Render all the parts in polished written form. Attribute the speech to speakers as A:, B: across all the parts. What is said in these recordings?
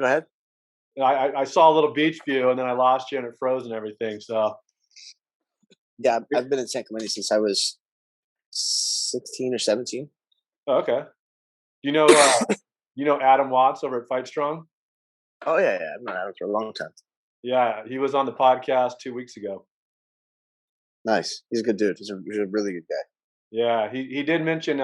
A: Go ahead.
B: I saw a little beach view and then I lost you and it froze and everything. So
A: Yeah, I've been in San Clemente since I was 16 or 17.
B: oh, okay. You know Adam Watts over at Fight Strong?
A: Oh yeah, yeah. I've known Adam for a long time.
B: Yeah, he was on the podcast 2 weeks ago.
A: Nice. He's a good dude. He's a really good guy.
B: Yeah, he did mention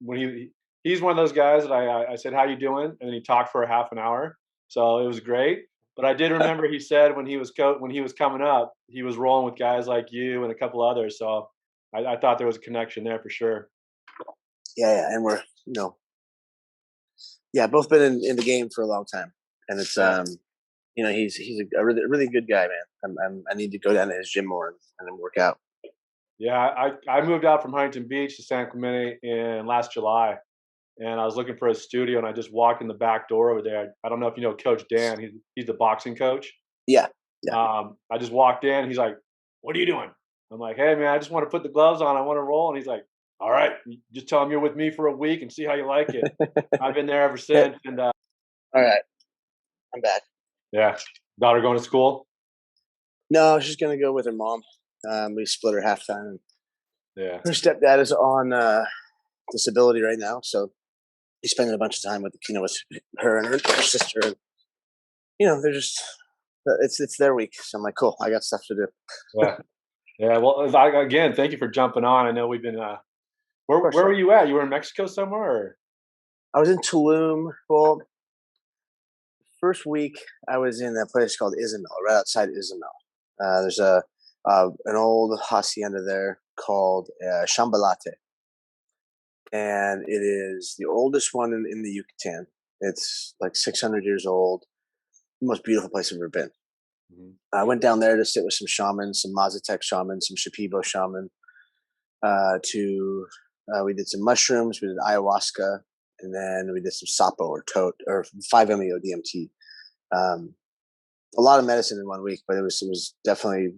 B: when he's one of those guys that I said how you doing, and then he talked for a half an hour, so it was great. But I did remember he said when he was coming up, he was rolling with guys like you and a couple others. So I thought there was a connection there for sure.
A: Yeah, yeah. And we're yeah, both been in the game for a long time, and it's
B: Yeah.
A: he's a really good guy, man. I need to go down to his gym more and then work out.
B: Yeah, I moved out from Huntington Beach to San Clemente in last July, and I was looking for a studio, and I just walked in the back door over there. I don't know if you know Coach Dan. He's the boxing coach.
A: Yeah, yeah.
B: I just walked in. He's like, "What are you doing?" I'm like, "Hey, man, I just want to put the gloves on. I want to roll." And he's like, "All right, just tell him you're with me for a week and see how you like it." I've been there ever since. And
A: All right, I'm back.
B: yeah, daughter going to school.
A: No, she's gonna go with her mom. We split her halftime.
B: Yeah,
A: Her stepdad is on disability right now, so he's spending a bunch of time with with her and her sister. And, they're just it's their week, so I'm like, cool. I got stuff to do.
B: yeah, yeah. Well, again, thank you for jumping on. I know we've been. Where
A: Of course.
B: were you at? You were in Mexico somewhere? Or?
A: I was in Tulum. Well, first week I was in a place called Izamil, right outside Izamil. There's an old hacienda there called Chambalate, and it is the oldest one in the Yucatan. It's like 600 years old. The most beautiful place I've ever been.
B: Mhm.
A: I went down there to sit with some shamans, some Mazatec shamans, some Shipibo shaman. We did some mushrooms, we did ayahuasca, and then we did some sapo or tote or 5-MeO DMT. A lot of medicine in 1 week, but it was definitely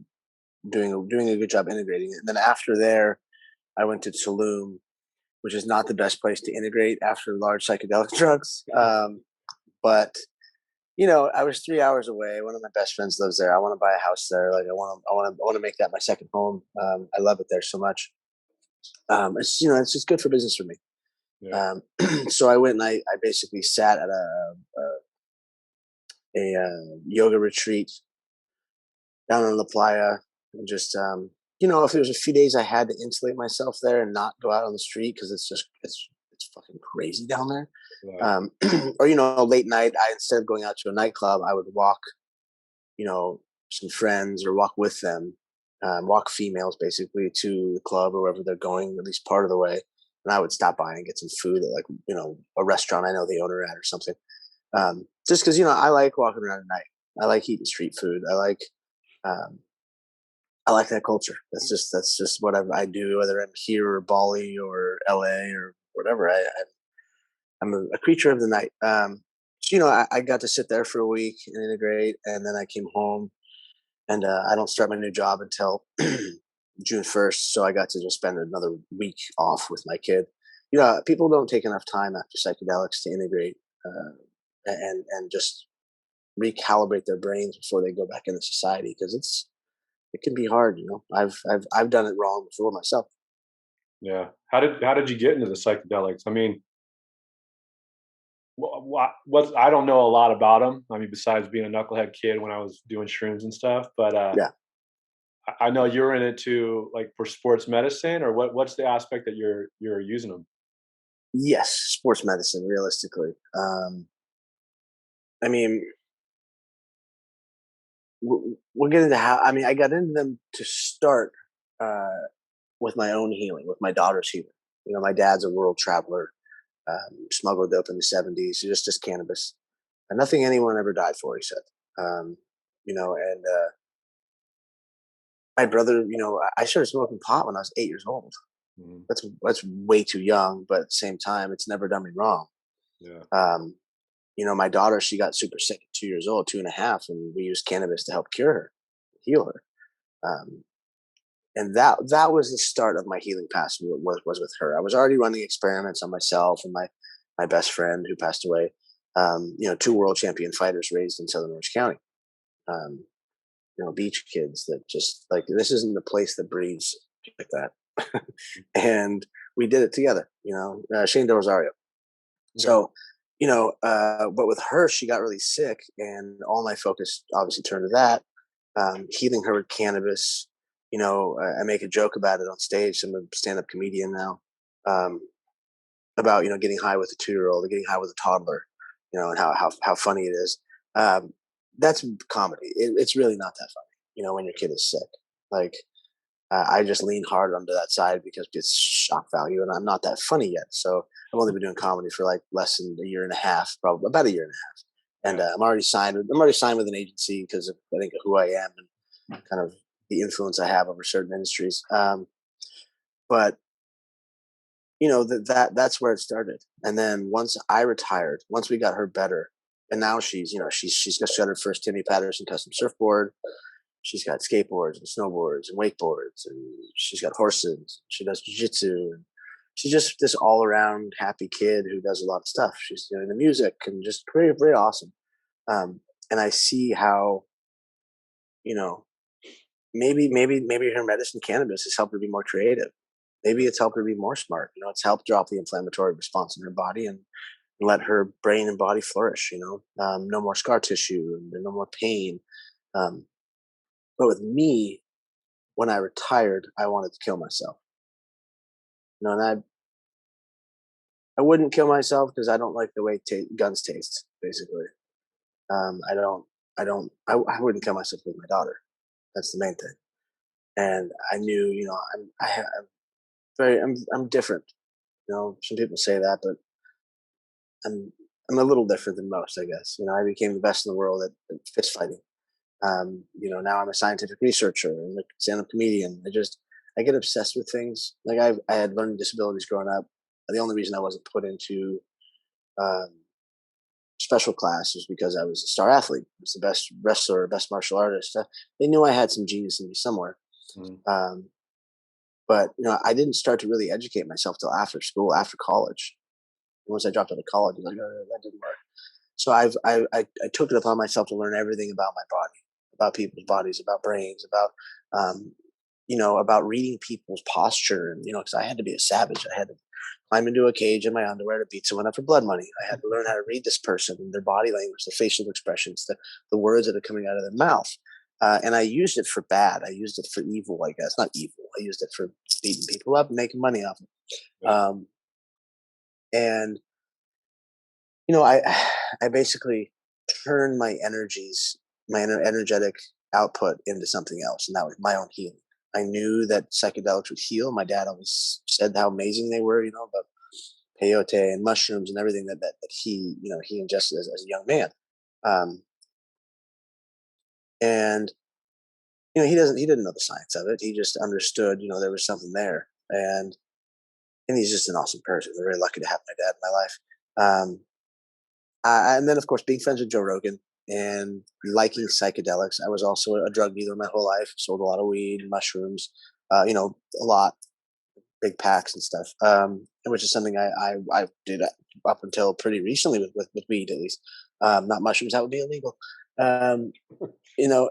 A: doing a good job integrating it. And then after there, I went to Tulum, which is not the best place to integrate after large psychedelic drugs. But I was 3 hours away. One of my best friends lives there. I want to buy a house there. Like I want to make that my second home. I love it there so much. It's just good for business for me.
B: Yeah.
A: So I went and I basically sat at a yoga retreat down in La Playa and just if there was a few days I had to insulate myself there and not go out on the street because it's fucking crazy down there.
B: Right.
A: Or late night, instead of going out to a nightclub, I would walk some friends or walk with them, walk females basically to the club or wherever they're going, at least part of the way. And I would stop by and get some food at a restaurant I know the owner at or something. Just because, I like walking around at night. I like eating street food. I like that culture. That's just what I do, whether I'm here or Bali or LA or whatever. I'm a creature of the night. I got to sit there for a week and integrate, and then I came home, and I don't start my new job until June 1st. So I got to just spend another week off with my kid. People don't take enough time after psychedelics to integrate and just recalibrate their brains before they go back into society because it can be hard. I've done it wrong before myself.
B: Yeah. How did you get into the psychedelics? I mean, what I don't know a lot about them. I mean, besides being a knucklehead kid when I was doing shrooms and stuff, but
A: Yeah.
B: I know you're in it to like for sports medicine, or what's the aspect that you're using them?
A: Yes, sports medicine. Realistically, I mean, we'll get into how. I mean, I got into them to start with my own healing, with my daughter's healing. My dad's a world traveler, smuggled dope in the '70s, just cannabis, and nothing anyone ever died for. He said, and my brother. I started smoking pot when I was 8 years old.
B: Mhm.
A: That's way too young, but at the same time, it's never done me wrong.
B: Yeah.
A: My daughter, she got super sick at 2 years old, 2.5, and we used cannabis to help cure her, heal her. And that was the start of my healing path was with her. I was already running experiments on myself and my best friend who passed away. Two world champion fighters raised in Southern Orange County. Um, beach kids that just like, this isn't the place that breeds like that. And we did it together, Shane Del Rosario.
B: Okay.
A: So, but with her, she got really sick, and all my focus obviously turned to that, healing her with cannabis. I make a joke about it on stage. I'm a stand-up comedian now, about getting high with a 2-year-old, or getting high with a toddler, and how funny it is. Um, that's comedy. It's really not that funny, when your kid is sick. Like, I just lean hard onto that side because it's shock value, and I'm not that funny yet. So I've only been doing comedy for like less than a year and a half, probably about a year and a half. And
B: Yeah.
A: I'm already signed. I'm already signed with an agency because of, I think, of who I am and kind of the influence I have over certain industries. But that's where it started. And then once I retired, once we got her better, and now she's got her first Timmy Patterson custom surfboard. She's got skateboards and snowboards and wakeboards, and she's got horses. She does jiu-jitsu, and she's just this all-around happy kid who does a lot of stuff. She's doing the music and just very, very awesome. And I see how, you know, maybe her medicine, cannabis, has helped her be more creative. Maybe it's helped her be more smart. It's helped drop the inflammatory response in her body and let her brain and body flourish. No more scar tissue and no more pain. Um, but with me, when I retired, I wanted to kill myself. And I wouldn't kill myself because I don't like the way guns taste. Basically, I don't, I wouldn't kill myself with my daughter. That's the main thing. And I knew, I'm I'm different. Some people say that, but I'm, I'm a little different than most, I guess. I became the best in the world at fist fighting. Now I'm a scientific researcher and a stand-up comedian. I get obsessed with things. Like I had learning disabilities growing up. The only reason I wasn't put into um, special class was because I was a star athlete. I was the best wrestler, best martial artist. They knew I had some genius in me somewhere.
B: Mm.
A: Um, but I didn't start to really educate myself till after school, after college. Once I dropped out of college, I was like, oh, that didn't work. So I took it upon myself to learn everything about my body, about people's bodies, about brains, um, about reading people's posture, and because I had to be a savage. I had to climb into a cage in my underwear to beat someone up for blood money. I had to learn how to read this person, their body language, the facial expressions, the words that are coming out of their mouth. And I used it for bad. I used it for evil, I guess. Not evil. I used it for beating people up and making money off it.
B: Yeah.
A: And I I basically turned my energies, my energetic output into something else, and that was my own healing. I knew that psychedelics would heal. My dad always said how amazing they were, about peyote and mushrooms and everything that he, he ingested as a young man. Um, and he didn't know the science of it. He just understood, there was something there, and he's just an awesome person. I'm very lucky to have my dad in my life. And then, of course, being friends with Joe Rogan and liking psychedelics. I was also a drug dealer my whole life. Sold a lot of weed, mushrooms, a lot, big packs and stuff. Which is something I did up until pretty recently with weed, at least. Not mushrooms, that would be illegal. Um, you know,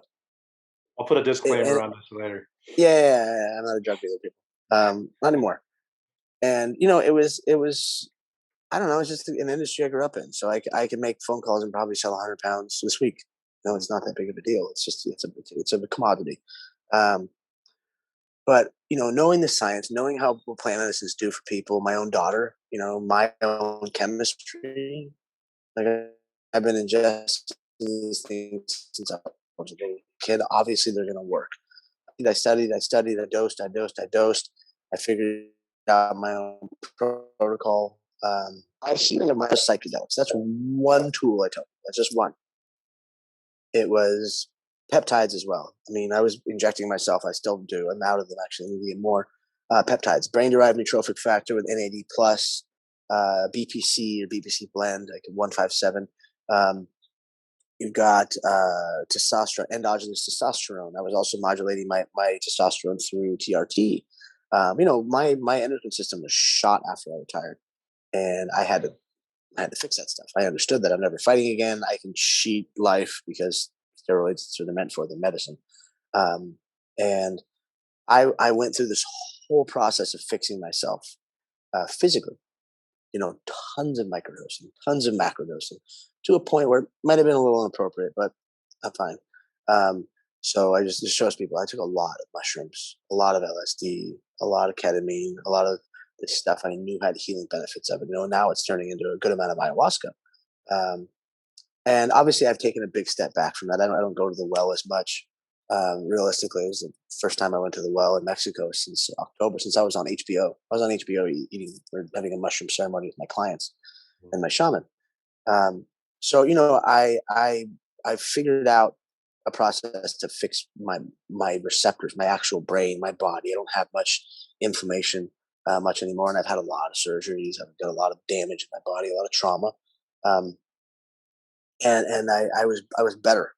B: I'll put a disclaimer
A: and,
B: on this later.
A: yeah, I'm not a drug dealer, people. Not anymore. And it was I don't know. It's just an industry I grew up in, so I can make phone calls and probably sell 100 pounds this week. It's not that big of a deal. It's just it's a commodity. Um, but knowing the science, knowing how what plant medicines do for people, my own daughter, my own chemistry. Like I've been ingesting these things since I was a little kid. Obviously, they're going to work. I studied. I dosed. I figured out my own protocol. I've seen it in my psychedelics. That's one tool I took. That's just one. It was peptides as well. I mean, I was injecting myself. I still do. I'm out of them actually. I need to get more peptides. Brain-derived neurotrophic factor with NAD plus, BPC or BPC blend, like 157. Um, you've got testosterone, endogenous testosterone. I was also modulating my testosterone through TRT. My endocrine system was shot after I retired, and I I had to fix that stuff. I understood that I'm never fighting again. I can cheat life because steroids, that's what they're meant for, the medicine. Um, and I went through this whole process of fixing myself physically, you know, tons of microdosing, tons of macrodosing, to a point where it might have been a little inappropriate, but I'm fine. Um, so I just shows people I took a lot of mushrooms, a lot of LSD, a lot of ketamine, a lot of this stuff I knew had healing benefits of it. You know, now it's turning into a good amount of ayahuasca. Um, and obviously, I've taken a big step back from that. I don't go to the well as much. Realistically, it was the first time I went to the well in Mexico since October, since I was on HBO. I was on HBO eating or having a mushroom ceremony with my clients and my shaman. Um, so you know, I figured out a process to fix my receptors, my actual brain, my body. I don't have much inflammation much anymore, and I've had a lot of surgeries. I've got a lot of damage in my body, a lot of trauma, um, and I was better,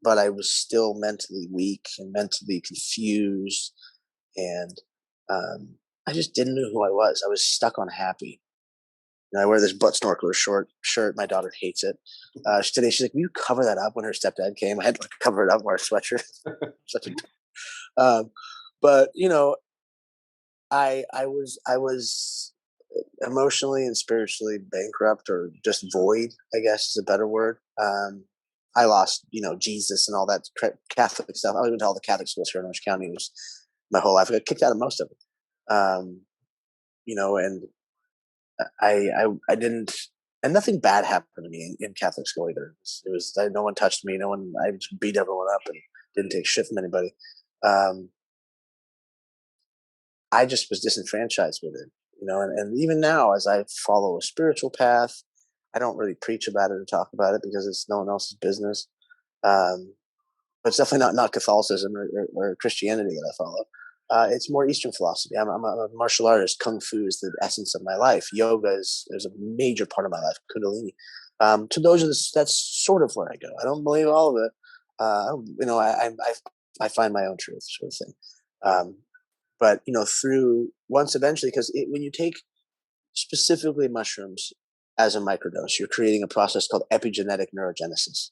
A: but I was still mentally weak and mentally confused, and I just didn't know who I was. I was stuck on happy. And I wear this butt snorkeler short shirt. My daughter hates it. Today she's like, "Will you cover that up?" When her stepdad came, I had to like, cover it up, wear a sweatshirt. Such a, but you know, I was emotionally and spiritually bankrupt, or just void, I guess is a better word. I lost, you know, Jesus and all that Catholic stuff. I went to all the Catholic schools here in Orange County. It was my whole life. I got kicked out of most of it. You know, and I didn't, and nothing bad happened to me in Catholic school either. No one touched me. No one. I just beat everyone up and didn't take shit from anybody. Um, I just was disenfranchised with it, you know. And even now, as I follow a spiritual path, I don't really preach about it or talk about it because it's no one else's business. Um, but it's definitely not Catholicism or Christianity that I follow. It's more Eastern philosophy. I'm a martial artist. Kung Fu is the essence of my life. Yoga is a major part of my life. Kundalini. So that's sort of where I go. I don't believe all of it. You know, I find my own truth, sort of thing. Um, but you know, through once eventually, because when you take specifically mushrooms as a microdose, you're creating a process called epigenetic neurogenesis.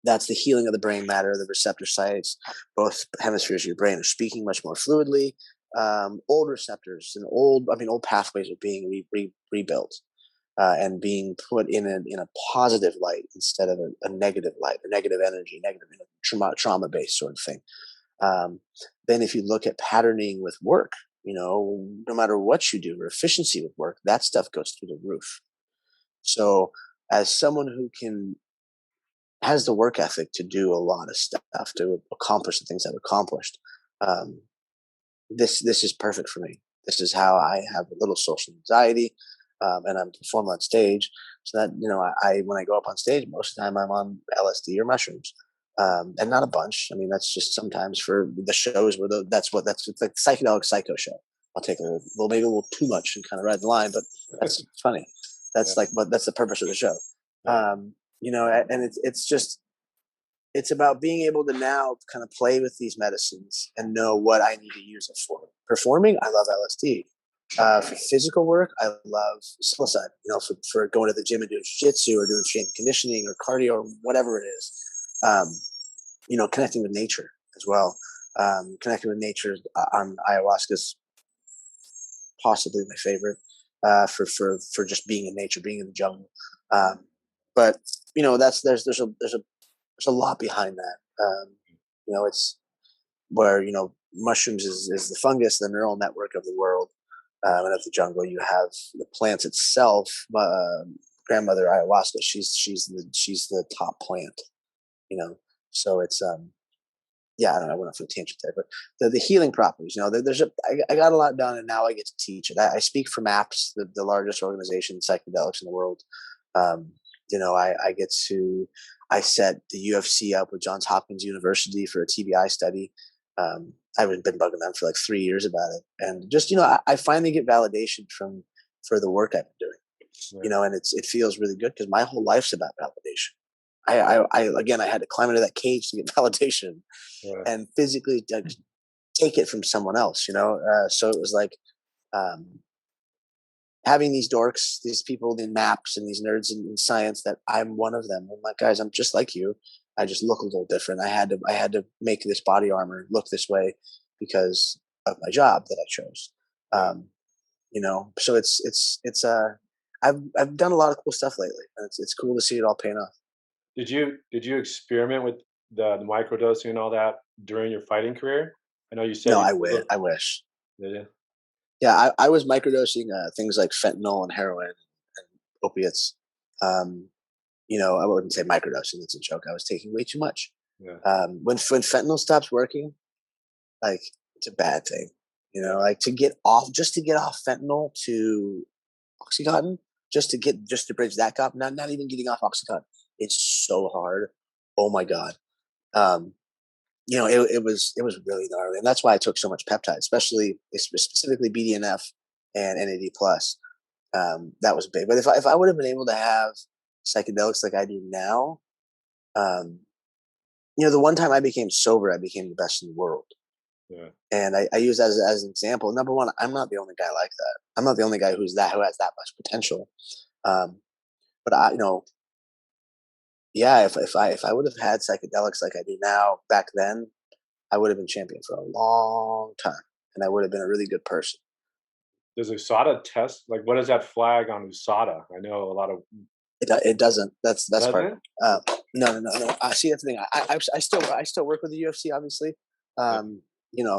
A: That's the healing of the brain matter. The receptor sites, both hemispheres of your brain, are speaking much more fluidly. Old receptors and old pathways are being rebuilt and being put in a positive light instead of a negative light, a negative energy, negative, you know, trauma based sort of thing. Um, then, if you look at patterning with work, you know, no matter what you do, or efficiency with work, that stuff goes through the roof. So, as someone who can has the work ethic to do a lot of stuff to accomplish the things I've accomplished. Um, this is perfect for me. This is how I have a little social anxiety, and I'm performing on stage. So that you know, I when I go up on stage, most of the time I'm on LSD or mushrooms, and not a bunch. I mean, that's just sometimes for the shows where that's it's like psychedelic psycho show. I'll take maybe a little too much and kind of ride the line, but that's funny.
B: Yeah,
A: That's like, but that's the purpose of the show.
B: yeah,
A: You know, and it's just it's about being able to now kind of play with these medicines and know what I need to use it for. Performing, I love LSD. For physical work, I love psilocybin. You know, for going to the gym and doing jiu-jitsu or doing strength conditioning or cardio or whatever it is. Um, you know, connecting with nature as well. Connecting with nature on ayahuasca is possibly my favorite for just being in nature, being in the jungle. Um, but you know, there's a lot behind that. You know, it's where you know mushrooms is the fungus, the neural network of the world and of the jungle. You have the plants itself. Grandmother ayahuasca, she's the top plant. You know, so it's yeah, I don't know. I went off on a tangent there, but the healing properties. You know, I got a lot done, and now I get to teach it. I speak for MAPS, the largest organization in psychedelics in the world. Um, you know, I get to I set the UFC up with Johns Hopkins University for a TBI study. I've been bugging them for like 3 years about it, and just you know, I finally get validation for the work I've been doing. You
B: yeah,
A: know, and it feels really good because my whole life's about validation. Again, I had to climb into that cage to get validation
B: yeah,
A: and physically take it from someone else, you know? So it was like, um, having these dorks, these people in maps and these nerds in science, that I'm one of them. I'm like, guys, I'm just like you. I just look a little different. I had to make this body armor look this way because of my job that I chose.
B: Yeah.
A: So I've done a lot of cool stuff lately, and it's cool to see it all paying off.
B: Did you experiment with the microdosing and all that during your fighting career? I know you said
A: No,
B: you
A: I
B: did a
A: wish.
B: little.
A: I wish.
B: Did you?
A: Yeah, I was microdosing things like fentanyl and heroin and opiates. Um, I wouldn't say microdosing. That's a joke. I was taking way too much.
B: Yeah.
A: When fentanyl stops working, like it's a bad thing.
B: Yeah.
A: Like to get off fentanyl to OxyContin, just to bridge that gap. Not even getting off OxyContin. It's so hard. Oh my god. Um, it was really gnarly, and that's why I took so much peptide, especially specifically BDNF and NAD plus. That was big. But if I would have been able to have psychedelics like I do now, um, the one time I became sober, I became the best in the world.
B: Yeah.
A: And I use that as an example. Number one, I'm not the only guy like that. I'm not the only guy who has that much potential. Um, but yeah, if I would have had psychedelics like I do now back then, I would have been champion for a long time, and I would have been a really good person.
B: Does USADA test like what is that flag on USADA? I know a lot of
A: It doesn't. That's
B: doesn't
A: part.
B: it?
A: No. I see. That's the thing. I still work with the UFC. Obviously,
B: Yeah.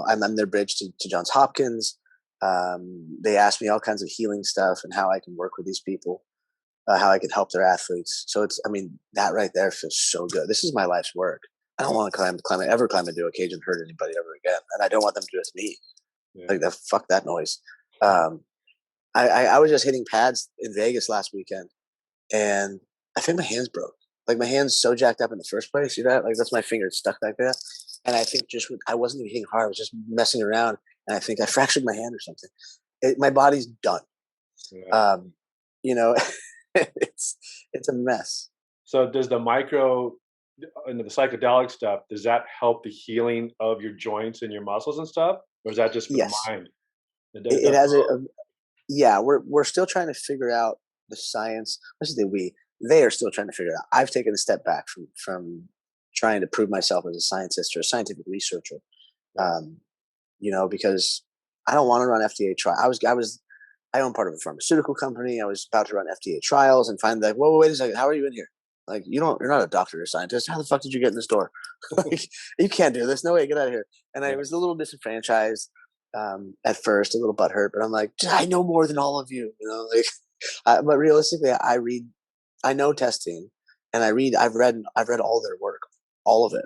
A: I'm their bridge to Johns Hopkins. They ask me all kinds of healing stuff and how I can work with these people, how I can help their athletes. So I mean, that right there feels so good. This is my life's work. I don't want to ever climb into a cage and hurt anybody ever again, and I don't want them to do it to me.
B: Yeah.
A: Like that, fuck that noise. Um, I was just hitting pads in Vegas last weekend, and I think my hands broke. Like my hands so jacked up in the first place. See that? Like that's my finger stuck back there. And I think I wasn't even hitting hard. I was just messing around, and I think I fractured my hand or something. My body's done.
B: Yeah.
A: Um, you know, it's it's a mess.
B: So does the micro and the psychedelic stuff, does that help the healing of your joints and your muscles and stuff? Or is that just for the
A: Yes,
B: mind? It
A: it
B: does
A: has
B: both.
A: yeah. We're still trying to figure out the science. I should say they are still trying to figure it out. I've taken a step back from trying to prove myself as a scientist or a scientific researcher.
B: Yeah.
A: Um, because I don't want to run FDA trial. I own part of a pharmaceutical company. I was about to run FDA trials and find like, whoa, wait a second, how are you in here? Like, you're not a doctor or scientist. How the fuck did you get in this door? Like, you can't do this. No way, get out of here. And I
B: Yeah.
A: was a little disenfranchised at first, a little butthurt, but I'm like, I know more than all of you, like, but realistically, I know testing, and I've read all their work, all of it.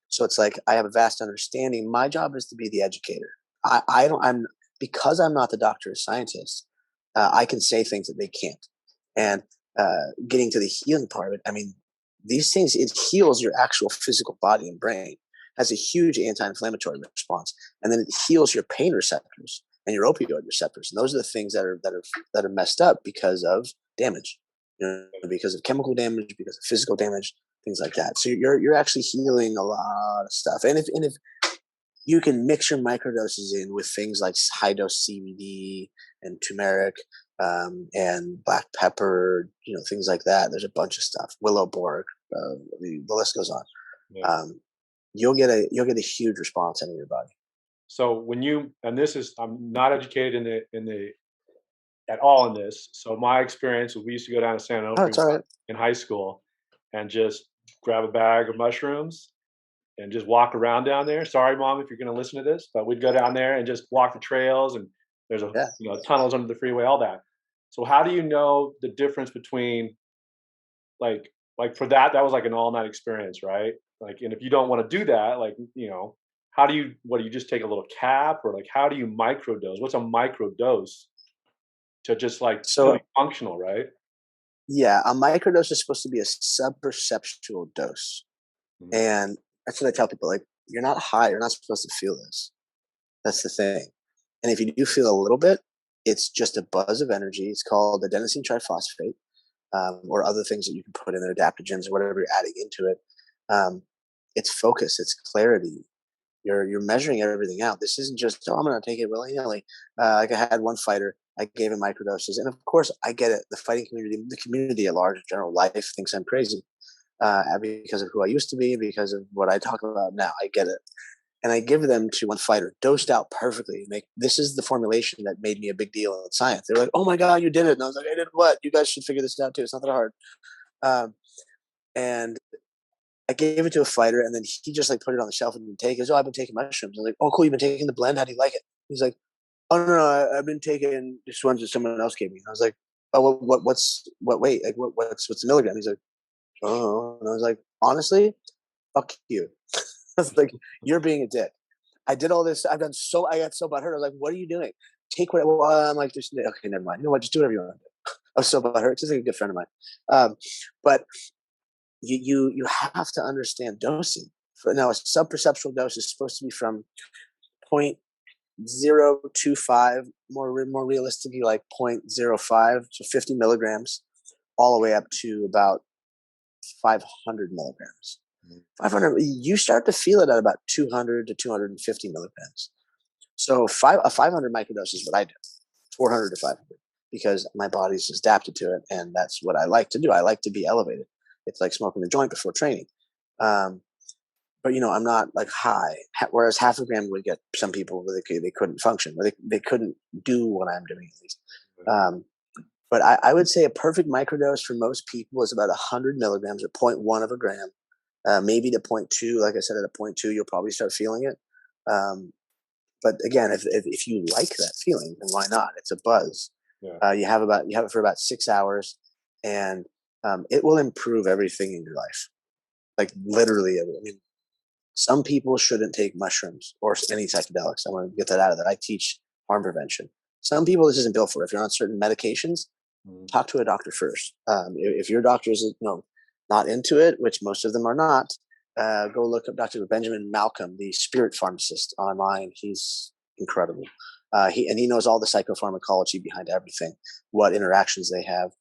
A: So it's like I have a vast understanding. My job is to be the educator. I don't. I'm Because I'm not the doctor or scientist. I can say things that they can't. And getting to the healing part of it, I mean, these things, it heals your actual physical body and brain. Has a huge anti-inflammatory response, and then it heals your pain receptors and your opioid receptors. And those are the things that are messed up because of damage. Because of chemical damage, because of physical damage, things like that. So you're actually healing a lot of stuff. And if you can mix your microdoses in with things like high dose CBD and turmeric, and black pepper, things like that. There's a bunch of stuff. Willow bark, the list goes on.
B: Yeah.
A: You'll get a huge response out of your body.
B: So when you and this is I'm not educated in the at all in this. So my experience was we used to go down to San
A: Oh,
B: Onofre
A: it's all right.
B: in high school and just grab a bag of mushrooms and just walk around down there. Sorry, mom, if you're going to listen to this, but we'd go down there and just walk the trails and there's
A: Yeah.
B: tunnels under the freeway, all that. So how do you know the difference between like for that was like an all night experience, right? Like, and if you don't want to do that, like how do you what do you just take a little cap or like how do you microdose? What's a microdose to just like still be
A: So
B: functional, right?
A: yeah, a microdose is supposed to be a sub-perceptual dose,
B: Mhm.
A: and that's what I tell people. Like, you're not high. You're not supposed to feel this. That's the thing. And if you do feel a little bit, it's just a buzz of energy. It's called adenosine triphosphate, or other things that you can put in there, adaptogens or whatever you're adding into it. Um, it's focus. It's clarity. You're measuring everything out. This isn't just, oh, I'm going to take it willy nilly. Like I had one fighter. I gave him microdoses, and of course, I get it. The fighting community, the community at large, general life, thinks I'm crazy because of who I used to be, because of what I talk about now. I get it, and I give them to one fighter, dosed out perfectly. This is the formulation that made me a big deal in science. They're like, "Oh my god, you did it!" And I was like, "I did what? You guys should figure this out too. It's not that hard." Um, and I gave it to a fighter, and then he just like put it on the shelf and didn't take it. He goes, "Oh, I've been taking mushrooms." I'm like, "Oh, cool. You've been taking the blend. How do you like it?" He's like, "Oh no, no, I've been taking just ones that someone else gave me." And I was like, "Oh, what weight? Like what's the milligram?" He's like, "Oh," and I was like, "Honestly, fuck you." I was like, "You're being a dick. I did all this. I got so butthurt. I was like, what are you doing? Take what?" Well, I'm like, just okay, never mind. You know what? Just do whatever you want to do. I was so butthurt. Just like a good friend of mine. But you have to understand dosing. Now, a subperceptual dose is supposed to be from 0.025, more realistically, like 0.05 to 50 milligrams, all the way up to about 500 milligrams. 500, you start to feel it at about 200 to 250 milligrams. So a 500 microdose is what I do, 400 to 500, because my body's adapted to it, and that's what I like to do. I like to be elevated. It's like smoking a joint before training. But I'm not like high. Whereas half a gram would get some people where they couldn't function, or they couldn't do what I'm doing at least. Um, but I would say a perfect microdose for most people is about 100 milligrams, or zero point 0.1 of a gram, maybe to 0.2. Like I said, at a 0.2, you'll probably start feeling it. But again, if you like that feeling, then why not? It's a buzz.
B: Yeah.
A: You have it for about 6 hours, and it will improve everything in your life. Like literally, I mean, some people shouldn't take mushrooms or any psychedelics. I want to get that out of there. I teach harm prevention. Some people this isn't built for. If you're on certain medications, talk to a doctor first. If your doctor is not into it, which most of them are not, go look up Dr. Benjamin Malcolm, the spirit pharmacist, online. He's incredible. He knows all the psychopharmacology behind everything, what interactions they have.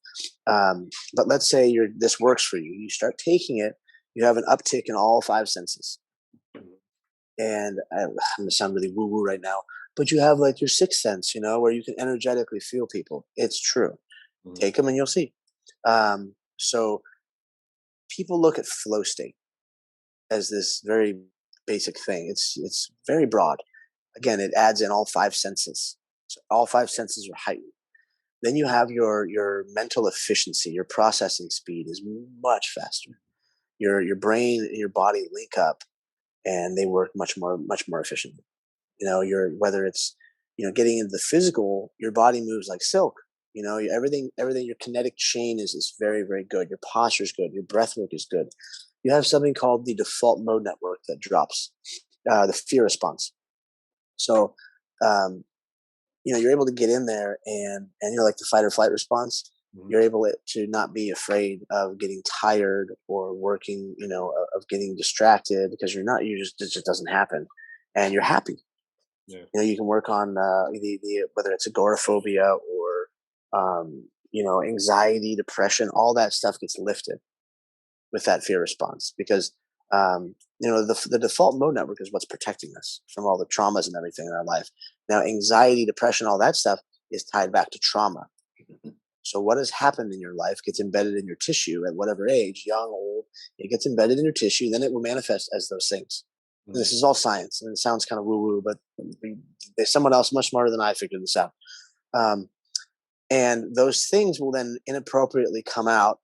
A: But let's say this works for you. You start taking it. You have an uptick in all five senses. And I'm going to sound really woo-woo right now, but you have like your sixth sense, where you can energetically feel people. It's true. Take them and you'll see. So people look at flow state as this very basic thing. It's very broad. Again, it adds in all five senses. So all five senses are heightened. Then you have your mental efficiency. Your processing speed is much faster. Your brain and your body link up, and they work much more efficiently. Whether it's getting into the physical, your body moves like silk. Everything, your kinetic chain is very, very good. Your posture is good. Your breath work is good. You have something called the default mode network that drops the fear response. So you're able to get in there, and you're like the fight or flight response. You're able to not be afraid of getting tired or working, of getting distracted, because it just doesn't happen, and you're happy.
B: Yeah.
A: You can work on the whether it's agoraphobia or anxiety, depression, all that stuff gets lifted with that fear response, because the default mode network is what's protecting us from all the traumas and everything in our life. Now, anxiety, depression, all that stuff is tied back to trauma. So what has happened in your life gets embedded in your tissue at whatever age, young, old. It gets embedded in your tissue, then it will manifest as those things. This is all science, and it sounds kind of woo-woo, but there's someone else much smarter than I figured this out. And those things will then inappropriately come out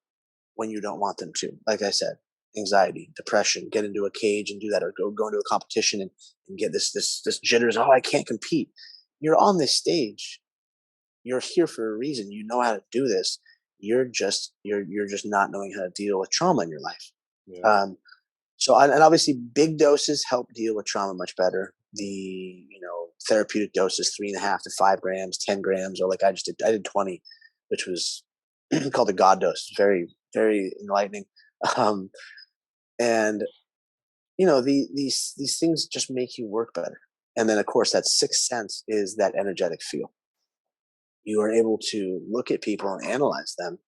A: when you don't want them to. Like I said, anxiety, depression, get into a cage and do that, or go into a competition and get this jitters. Oh, I can't compete. You're on this stage. You're here for a reason. You know how to do this. You're just not knowing how to deal with trauma in your life.
B: Yeah.
A: And obviously big doses help deal with trauma much better. The therapeutic doses, 3.5 to 5 grams, 10 grams, or like I did 20, which was called the God dose. Very, very enlightening. And these things just make you work better. And then of course that sixth sense is that energetic feel. You are able to look at people and analyze them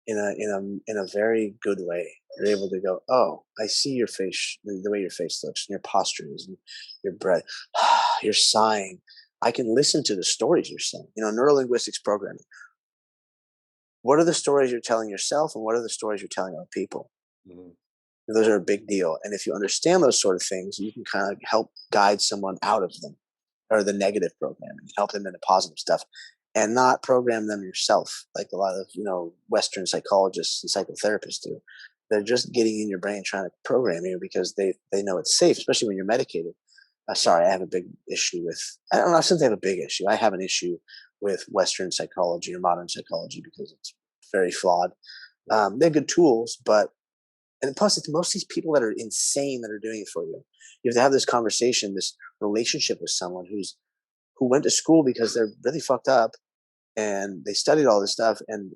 A: in a very good way. You're able to go, oh, I see your face, the way your face looks, and your posture is, and your breath. You're sighing. I can listen to the stories you're saying. Neurolinguistics programming. What are the stories you're telling yourself, and what are the stories you're telling other people?
B: Mhm.
A: Those are a big deal. And if you understand those sort of things, you can kind of help guide someone out of them, or the negative programming, help them into positive stuff, and not program them yourself like a lot of, Western psychologists and psychotherapists do. They're just getting in your brain trying to program you because they know it's safe, especially when you're medicated. Sorry, I have a big issue with, I don't know, since I have a big issue. I have an issue with Western psychology or modern psychology because it's very flawed. They're good tools, but and plus, it's most of these people that are insane that are doing it for you. You have to have this conversation, this relationship with someone who went to school because they're really fucked up and they studied all this stuff, and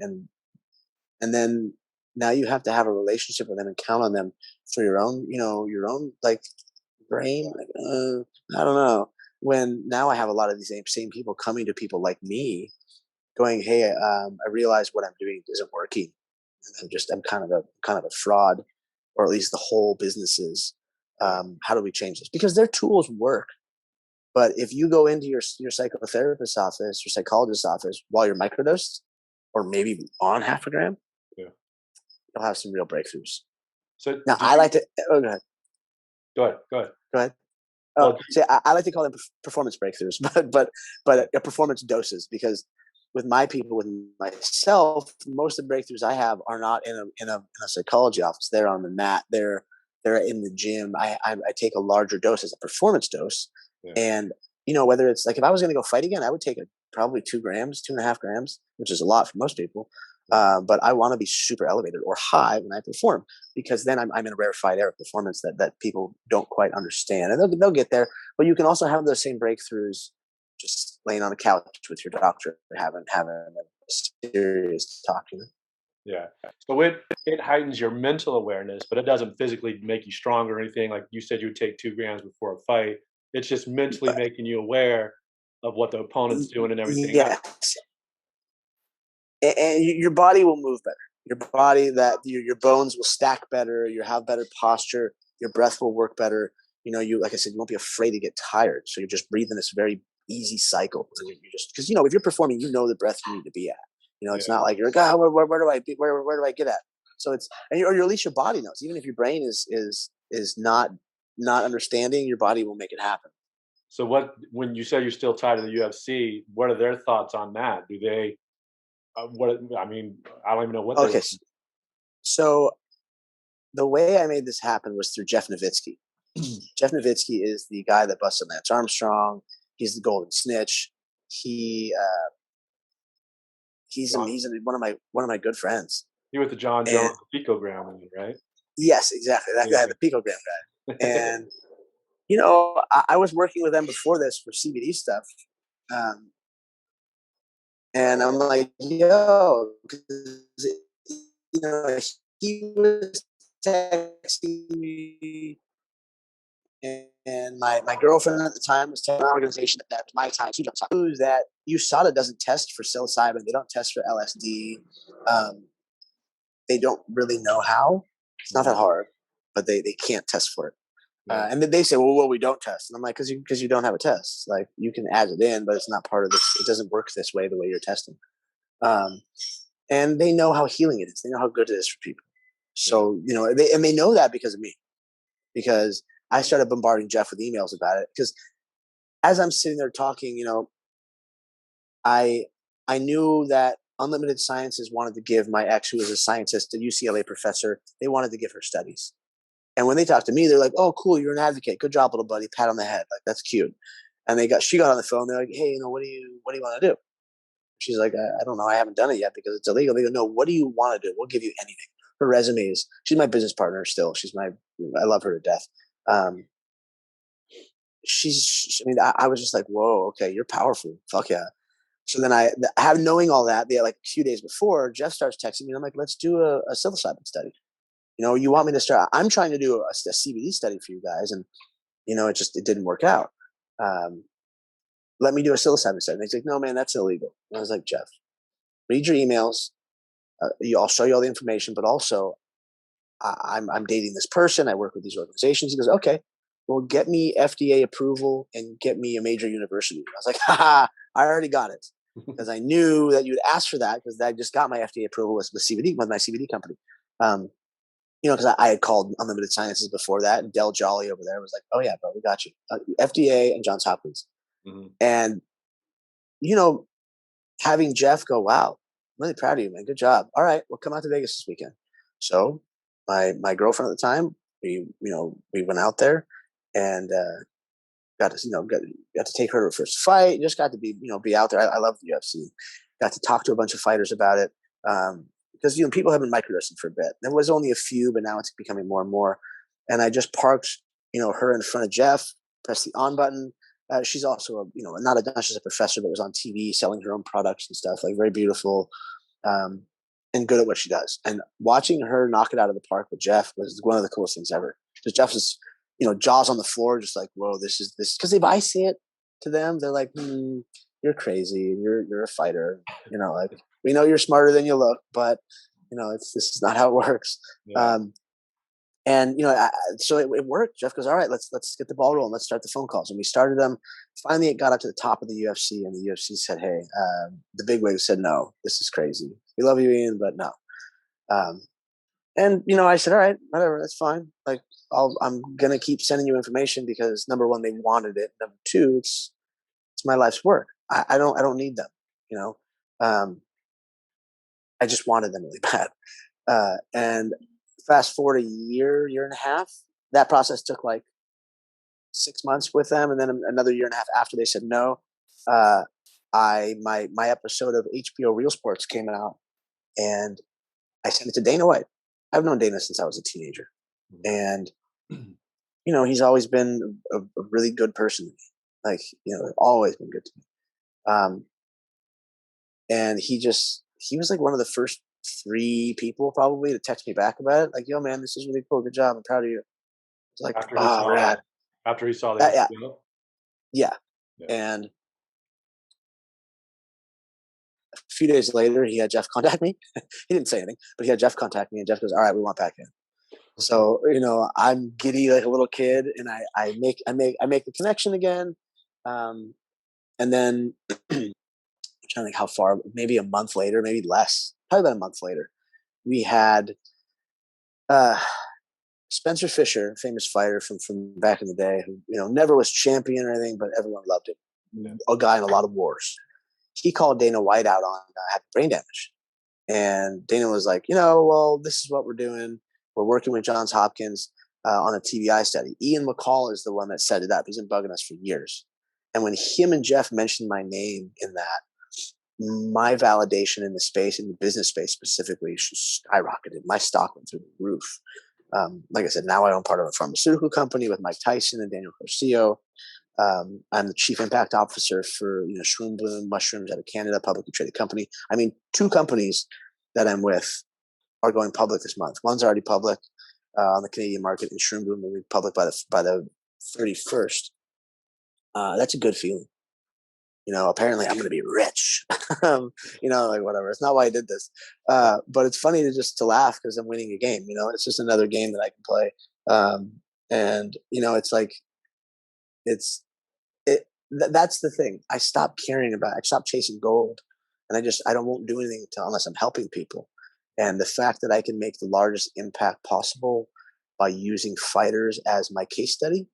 A: then now you have to have a relationship with them and count on them for your own like brain. Like, I don't know. When now I have a lot of these same people coming to people like me, going, "Hey, I realize what I'm doing isn't working. I'm kind of a fraud, or at least the whole business is. How do we change this? Because their tools work, but if you go into your psychotherapist's office, your psychologist's office while you're microdosed, or maybe on half a gram,
B: Yeah.
A: you'll have some real breakthroughs.
B: So
A: Now,
B: did
A: I
B: you
A: like to. Oh, go ahead.
B: go ahead, go ahead.
A: Go ahead.
B: Oh,
A: See, I like to call them performance breakthroughs, but performance doses, because with my people, with myself, most of the breakthroughs I have are not in a psychology office. They're on the mat. They're in the gym. I take a larger dose as a performance dose,
B: yeah,
A: and whether it's like if I was going to go fight again, I would take probably 2 grams, 2.5 grams, which is a lot for most people.
B: yeah.
A: But I want to be super elevated or high when I perform, because then I'm in a rarefied air performance that people don't quite understand, and they'll get there. But you can also have those same breakthroughs just laying on a couch with your doctor, having a serious talk.
B: Yeah. So it heightens your mental awareness, but it doesn't physically make you stronger or anything. Like you said, you would take 2 grams before a fight. It's just mentally
A: But
B: making you aware of what the opponent's doing and everything.
A: yes, and your body will move better. Your body, that your bones will stack better. You have better posture. Your breath will work better. You, like I said, you won't be afraid to get tired. So you're just breathing this very easy cycle. And you just, because if you're performing, the breath you need to be at.
B: Yeah.
A: It's not like you're like, oh, where do I be? Where do I get at? So it's, or at least your body knows. Even if your brain is not understanding, your body will make it happen.
B: So when you say you're still tied to the UFC, what are their thoughts on that? Do they, I mean, I don't even know what they
A: Okay,
B: would.
A: so the way I made this happen was through Jeff Nowitzki. Jeff Nowitzki is the guy that busted Lance Armstrong. He's the golden snitch. He
B: John,
A: he's one of my good friends.
B: you with the John
A: And
B: Jones picogram, right?
A: yes, exactly, that guy,
B: Yeah.
A: the picogram guy. And I was working with them before this for CBD stuff, um, and I'm like, yo, 'cause, you know, he was texting me. And my girlfriend at the time was telling my organization that was my time. She jumps on that USADA doesn't test for psilocybin. They don't test for LSD. Um, they don't really know how. It's not that
B: Mhm.
A: hard, but they can't test for it.
B: Yeah.
A: And then they say, well, we don't test. And I'm like, because you don't have a test. Like, you can add it in, but it's not part of this. It doesn't work this way, the way you're testing. Um, and they know how healing it is. They know how good it is for people.
B: Yeah.
A: So, they know that because of me, because I started bombarding Jeff with emails about it. Because as I'm sitting there talking, I I knew that Unlimited Sciences wanted to give my ex, who was a scientist, a UCLA professor, they wanted to give her studies. And when they talked to me, they're like, "Oh, cool, you're an advocate. Good job, little buddy. Pat on the head. Like, that's cute." And she got on the phone. They're like, "Hey, what do you want to do?" She's like, I don't know. I haven't done it yet because it's illegal." They go, "No, what do you want to do? We'll give you anything." Her resume is, she's my business partner still. I love her to death. Um, I was just like, whoa, okay, you're powerful. Fuck yeah. So then knowing all that, like a few days before, Jeff starts texting me. And I'm like, let's do a psilocybin study. You want me to start? I'm trying to do a CBD study for you guys, and it didn't work out. Um, Let me do a psilocybin study. And he's like, no, man, that's illegal. And I was like, Jeff, read your emails. I'll show you all the information, but also I'm dating this person. I work with these organizations. He goes, okay. well, get me FDA approval and get me a major university. I was like, haha, I already got it. Because I knew that you'd ask for that because I just got my FDA approval with CBD, with my CBD company. Because I had called Unlimited Sciences before that, and Del Jolly over there was like, "Oh yeah, bro, we got you." FDA and Johns Hopkins, and you know, having Jeff go, "Wow, I'm really proud of you, man. Good job. All right, we'll come out to Vegas this weekend." So my girlfriend at the time, we went out there and got to take her to her first fight. Just got to be out there. I love the UFC. Got to talk to a bunch of fighters about it. Because people have been microdosing for a bit. There was only a few, but now it's becoming more and more. And I just parked, her in front of Jeff, pressed the on button. She's also not she's a professor, but was on TV selling her own products and stuff. Like very beautiful, and good at what she does. And watching her knock it out of the park with Jeff was one of the coolest things ever. Because Jeff is, jaws on the floor, just like, whoa, this. Because if I say it to them, they're like, you're crazy. You're a fighter. Like, we know you're smarter than you look, but this is not how it works.
B: Yeah.
A: So it worked. Jeff goes, all right, let's get the ball rolling. Let's start the phone calls. And we started them. Finally, it got up to the top of the UFC, and the UFC said, hey, the bigwigs said, no, this is crazy. We love you, Ian, but no. I said, all right, whatever, that's fine. Like, I'm going to keep sending you information because number one, they wanted it. Number two, it's my life's work. I don't need them, I just wanted them really bad. And fast forward a year and a half, that process took like 6 months with them. And then another year and a half after they said no, my episode of HBO Real Sports came out and I sent it to Dana White. I've known Dana since I was a teenager. And, he's always been a really good person to me. Like, always been good to me. And he was like one of the first 3 people probably to text me back about it. Like, yo, man, this is really cool. Good job. I'm proud of you. It's like, rad.
B: After he saw the
A: yeah. And a few days later, he had Jeff contact me. He didn't say anything, but he had Jeff contact me, and Jeff goes, all right, we want back in. So, I'm giddy like a little kid, and I make the connection again. And then I'm trying to think how far, maybe a month later, maybe less, probably about a month later, we had Spencer Fisher, famous fighter from back in the day, who never was champion or anything, but everyone loved him. Yeah. A guy in a lot of wars. He called Dana White out on having brain damage, and Dana was like, well, this is what we're doing. We're working with Johns Hopkins on a TBI study. Ian McCall is the one that set it up. He's been bugging us for years. And when him and Jeff mentioned my name in that, my validation in the space, in the business space specifically, skyrocketed. My stock went through the roof. Like I said, now I own part of a pharmaceutical company with Mike Tyson and Daniel Corcio. I'm the chief impact officer for Shroom Bloom Mushrooms out of Canada, publicly traded company. I mean, 2 companies that I'm with are going public this month. One's already public on the Canadian market, and Shroom Bloom will be public by the 31st. That's a good feeling. Apparently I'm going to be rich. Like whatever. It's not why I did this, but it's funny to laugh because I'm winning a game. It's just another game that I can play, and it's like that's the thing. I stopped chasing gold, and I won't do anything unless I'm helping people. And the fact that I can make the largest impact possible by using fighters as my case study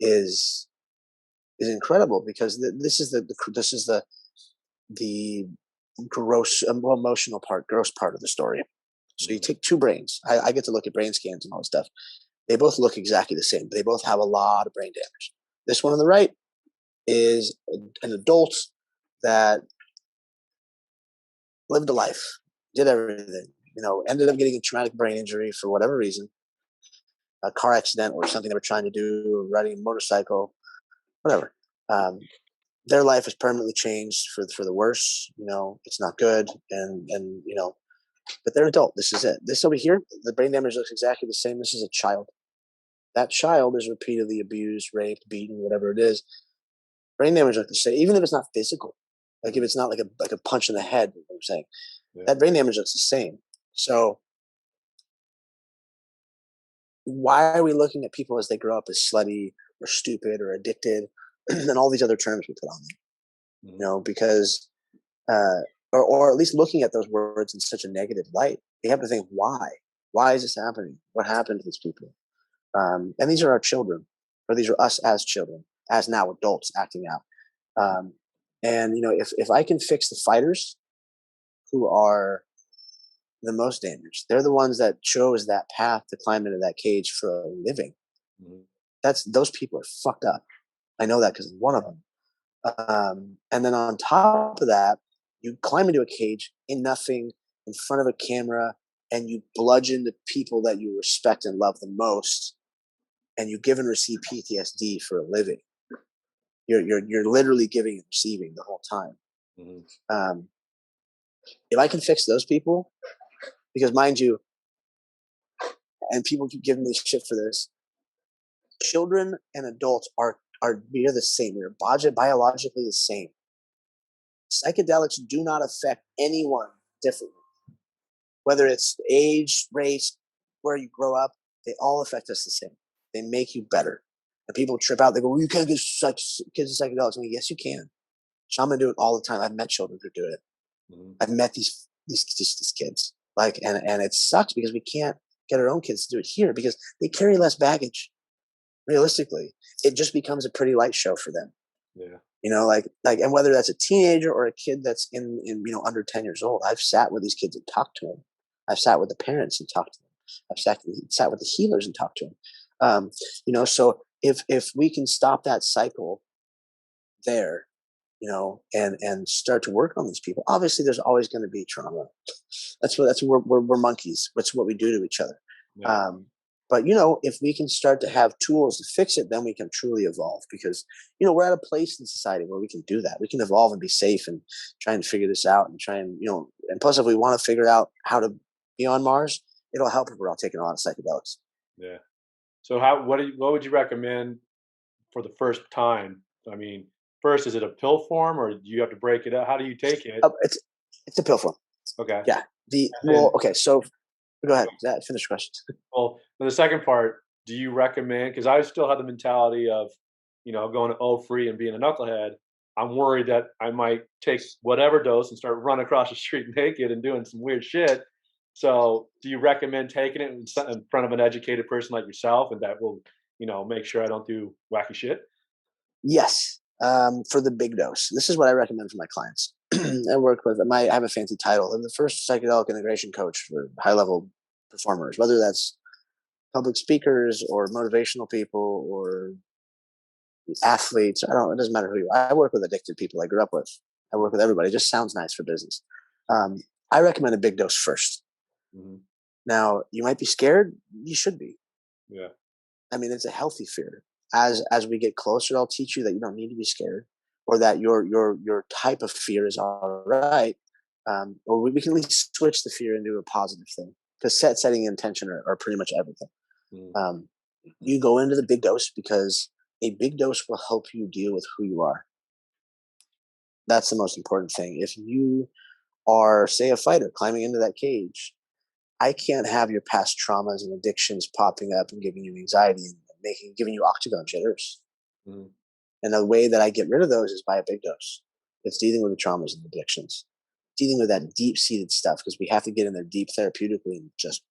A: is incredible, because this is the gross emotional gross part of the story. So you take 2 brains. I get to look at brain scans and all this stuff. They both look exactly the same, but they both have a lot of brain damage. This one on the right is an adult that lived a life, did everything, ended up getting a traumatic brain injury for whatever reason, a car accident or something they were trying to do, or riding a motorcycle, whatever. Their life is permanently changed for the worse. It's not good. And but they're an adult. This is it. This over here, the brain damage looks exactly the same. This is a child. That child is repeatedly abused, raped, beaten, whatever it is. Brain damage looks the same, even if it's not physical. Like if it's not like a punch in the head, I'm saying, that brain damage looks the same. So why are we looking at people as they grow up as slutty or stupid or addicted and all these other terms we put on them?
B: Mhm.
A: Because uh, or at least looking at those words in such a negative light, you have to think why. Why is this happening? What happened to these people? And these are our children, or these are us as children, as now adults acting out. Um, and if I can fix the fighters who are the most damaged, they're the ones that chose that path to climb into that cage for a living.
B: Mhm.
A: Those people are fucked up. I know that because I'm one of them. And then on top of that, you climb into a cage in nothing, in front of a camera, and you bludgeon the people that you respect and love the most, and you give and receive PTSD for a living. You're literally giving and receiving the whole time.
B: Mhm.
A: Um, if I can fix those people, because mind you, and people keep giving me shit for this, children and adults are we are the same. We're biologically the same. Psychedelics do not affect anyone differently, whether it's age, race, where you grow up. They all affect us the same. They make you better. And people trip out. They go, well, "You can't get kids psychedelics." I mean, yes, you can. Shaman do it all the time. I've met children who do it.
B: Mhm.
A: I've met these kids. Like, and it sucks because we can't get our own kids to do it here because they carry less baggage. Realistically, it just becomes a pretty light show for them.
B: Yeah.
A: And whether that's a teenager or a kid that's in under 10 years old, I've sat with these kids and talked to them. I've sat with the parents and talked to them. I've sat with the healers and talked to them. So if we can stop that cycle there, and start to work on these people, obviously there's always going to be trauma. We're monkeys. That's what we do to each other.
B: Yeah.
A: Um, but if we can start to have tools to fix it, then we can truly evolve because we're at a place in society where we can do that. We can evolve and be safe and try and figure this out and try and and plus if we want to figure out how to be on Mars, it'll help if we're all taking a lot of psychedelics.
B: Yeah. So what would you recommend for the first time? I mean, first, is it a pill form or do you have to break it up? How do you take it?
A: It's a pill form.
B: Okay.
A: Yeah.
B: And then,
A: Okay. So go ahead. Finish the question.
B: well, the second part, do you recommend, because I still have the mentality of, going to O free and being a knucklehead. I'm worried that I might take whatever dose and start running across the street naked and doing some weird shit. So, do you recommend taking it in front of an educated person like yourself, and that will, make sure I don't do wacky shit?
A: Yes, for the big dose. This is what I recommend for my clients. I work with I have a fancy title. I'm the first psychedelic integration coach for high level performers, whether that's public speakers or motivational people or athletes. It doesn't matter who you are. I work with addicted people I grew up with. I work with everybody. It just sounds nice for business. Um, I recommend a big dose first.
B: Mhm.
A: Now, you might be scared. You should be.
B: Yeah.
A: I mean, it's a healthy fear. As we get closer, I'll teach you that you don't need to be scared, or that your type of fear is all right. Or we can at least switch the fear into a positive thing because setting intention are pretty much everything.
B: Mhm.
A: Um, you go into the big dose because a big dose will help you deal with who you are. That's the most important thing. If you are, say, a fighter climbing into that cage, I can't have your past traumas and addictions popping up and giving you anxiety and giving you octagon jitters.
B: Mhm.
A: And the way that I get rid of those is by a big dose. It's dealing with the traumas and addictions, dealing with that deep seated stuff because we have to get in there deep therapeutically and just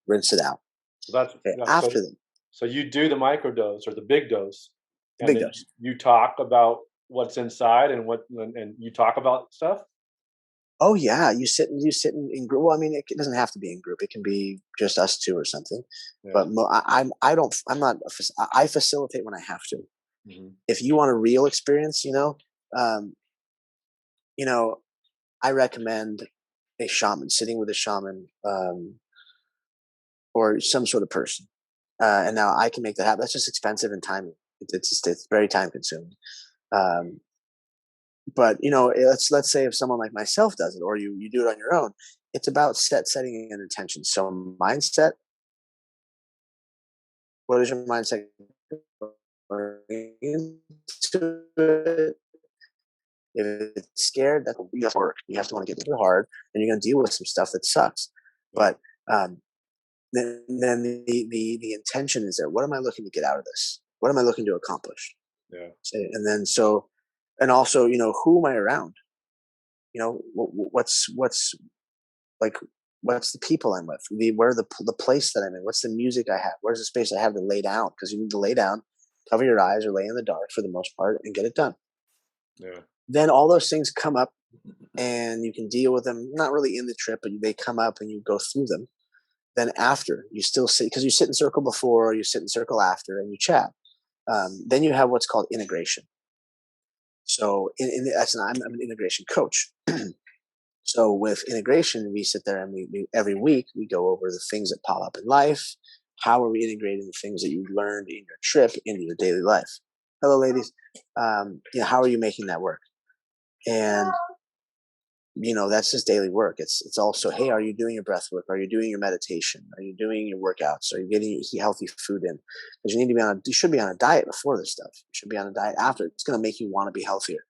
A: rinse it out.
B: So that's
A: Okay.
B: yeah.
A: After the
B: So you do the microdose or the big dose, and
A: big
B: then
A: dose.
B: you talk about what's inside and and you talk about stuff.
A: Oh yeah, you sit in group. Well, I mean, it doesn't have to be in group. It can be just us two or something.
B: Yeah.
A: But I don't. I'm not. I facilitate when I have to.
B: Mhm.
A: If you want a real experience, um, you know, I recommend a shaman, sitting with a shaman, or some sort of person. And now I can make that happen. That's just expensive and time. It's very time consuming. Um, but let's say if someone like myself does it, or you do it on your own, it's about setting an intention. So mindset. What is your mindset going into it? If it's scared, you have to work. You have to want to get really hard, and you're going to deal with some stuff that sucks.
B: Yeah.
A: But um, then the intention is there. What am I looking to get out of this? What am I looking to accomplish?
B: Yeah.
A: And then so, and also, who am I around? What's like, what's the people I'm with? Where the place that I'm in? What's the music I have? Where's the space I have to lay down? Because you need to lay down, cover your eyes, or lay in the dark for the most part, and get it done.
B: Yeah.
A: Then all those things come up, and you can deal with them. Not really in the trip, but they come up, and you go through them. Then after, you still sit, because you sit in circle before, you sit in circle after, and you chat. Then you have what's called integration. So I'm an integration coach. So with integration, we sit there and we every week we go over the things that pop up in life. How are we integrating the things that you learned in your trip into your daily life? Hello, ladies. How are you making that work? And that's just daily work. It's also, hey, are you doing your breath work? Are you doing your meditation? Are you doing your workouts? Are you getting healthy food in? Because you should be on a diet before this stuff. You should be on a diet after. It's going to make you want to be healthier.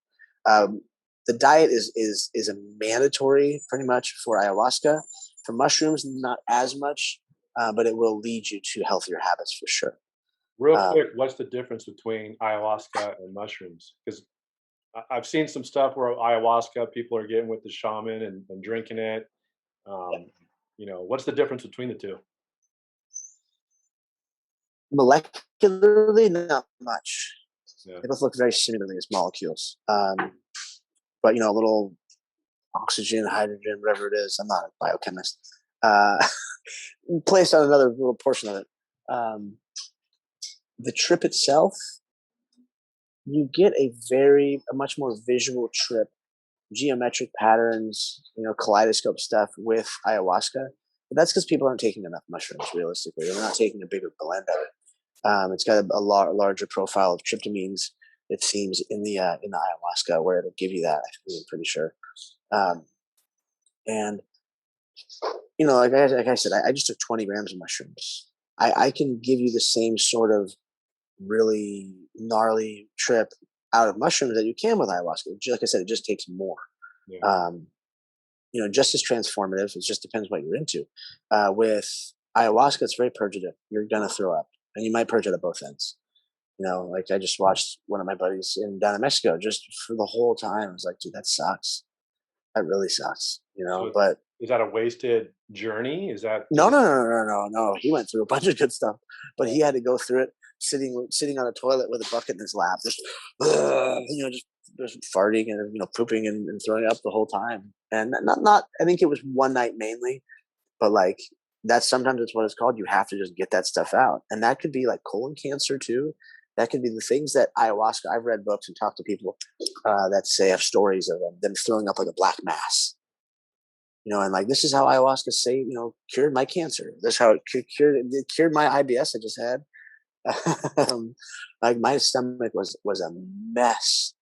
A: The diet is a mandatory pretty much for ayahuasca. For mushrooms, not as much, but it will lead you to healthier habits for sure.
B: Real
A: Um,
B: quick, what's the difference between ayahuasca and mushrooms? Because I've seen some stuff where ayahuasca people are getting with the shaman and drinking it. Um, what's the difference between the two?
A: Molecularly, not much.
B: Yeah.
A: They both look very similarly as molecules. But a little oxygen, hydrogen, whatever it is. I'm not a biochemist. Uh, placed on another little portion of it. The trip itself, you get a much more visual trip, geometric patterns, kaleidoscope stuff with ayahuasca. But that's because people aren't taking enough mushrooms. Realistically, they're not taking a bigger blend of it. It's got a larger profile of tryptamines. It seems in the ayahuasca where it'll give you that. I'm pretty sure. And like I said, I just took 20 grams of mushrooms. I can give you the same sort of really gnarly trip out of mushrooms that you can with ayahuasca. Like I said, it just takes more.
B: Yeah.
A: Just as transformative. It just depends what you're into. With ayahuasca, it's very purgative. You're gonna throw up, and you might purge it at both ends. Like I just watched one of my buddies down in Mexico, just for the whole time. I was like, dude, that sucks. That really sucks.
B: So
A: But
B: is that a wasted journey? Is that
A: no, no, no, no, no, no. He went through a bunch of good stuff, but he had to go through it sitting on a toilet with a bucket in his lap, just farting and pooping and throwing up the whole time. And not. I think it was one night mainly, but like that's sometimes it's what it's called. You have to just get that stuff out, and that could be like colon cancer too. That could be the things that ayahuasca. I've read books and talked to people that say have stories of them throwing up like a black mass. And like this is how ayahuasca cured my cancer. This is how it cured my IBS I just had. Like my stomach was a mess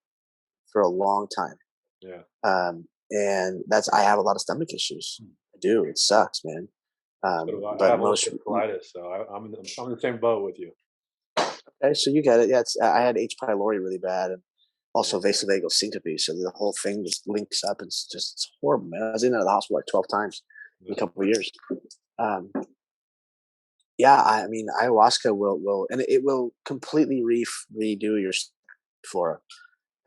A: for a long time.
B: Yeah.
A: And I have a lot of stomach issues. I do. It sucks, man.
B: So do I
A: But
B: have
A: most
B: ulcerative colitis, so I'm in the same boat with you.
A: okay, so you get it. Yeah, I had H. pylori really bad, and
B: Yeah.
A: also vasovagal syncope. So the whole thing just links up. It's horrible, man. I was in and out of the hospital like 12 times in
B: Yeah.
A: a couple of years. Um, yeah, I mean, ayahuasca will and it will completely redo your flora.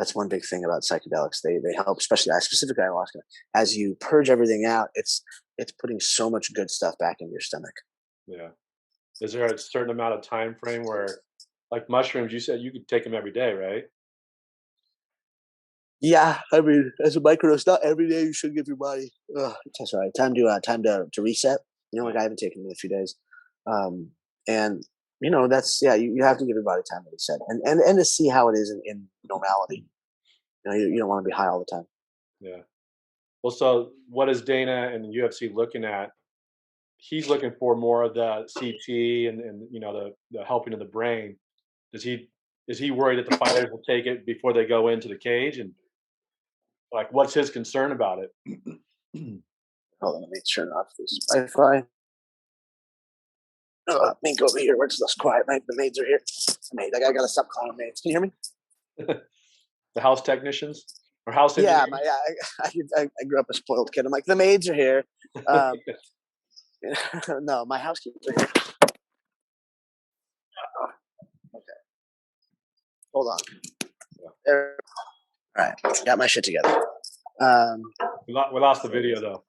A: That's one big thing about psychedelics. They help, especially specific ayahuasca. As you purge everything out, it's putting so much good stuff back in your stomach.
B: Yeah. Is there a certain amount of time frame where, like mushrooms, you said you could take them every day, right?
A: Yeah, I mean, as a microdose, not every day you should give your body. That's right. Time to reset. Like
B: Yeah.
A: I haven't taken it in a few days, and that's You have to give your body time to reset and to see how it is in normality. You don't want to be high all the time.
B: Yeah. Well, so what is Dana and the UFC looking at? He's looking for more of the CT and the helping of the brain. Does he is he worried that the fighters will take it before they go into the cage? And like, what's his concern about it?
A: Hold on, let me turn off this Wi-Fi. Let me go over here where it's less quiet. The maids are here. I gotta stop calling maids. Can you hear me?
B: The house technicians or house
A: Yeah,
B: engineers?
A: I grew up a spoiled kid. I'm like, the maids are here. Um, No, my housekeeper. Okay, hold on. There, all right, got my shit together. Um,
B: We lost the video though.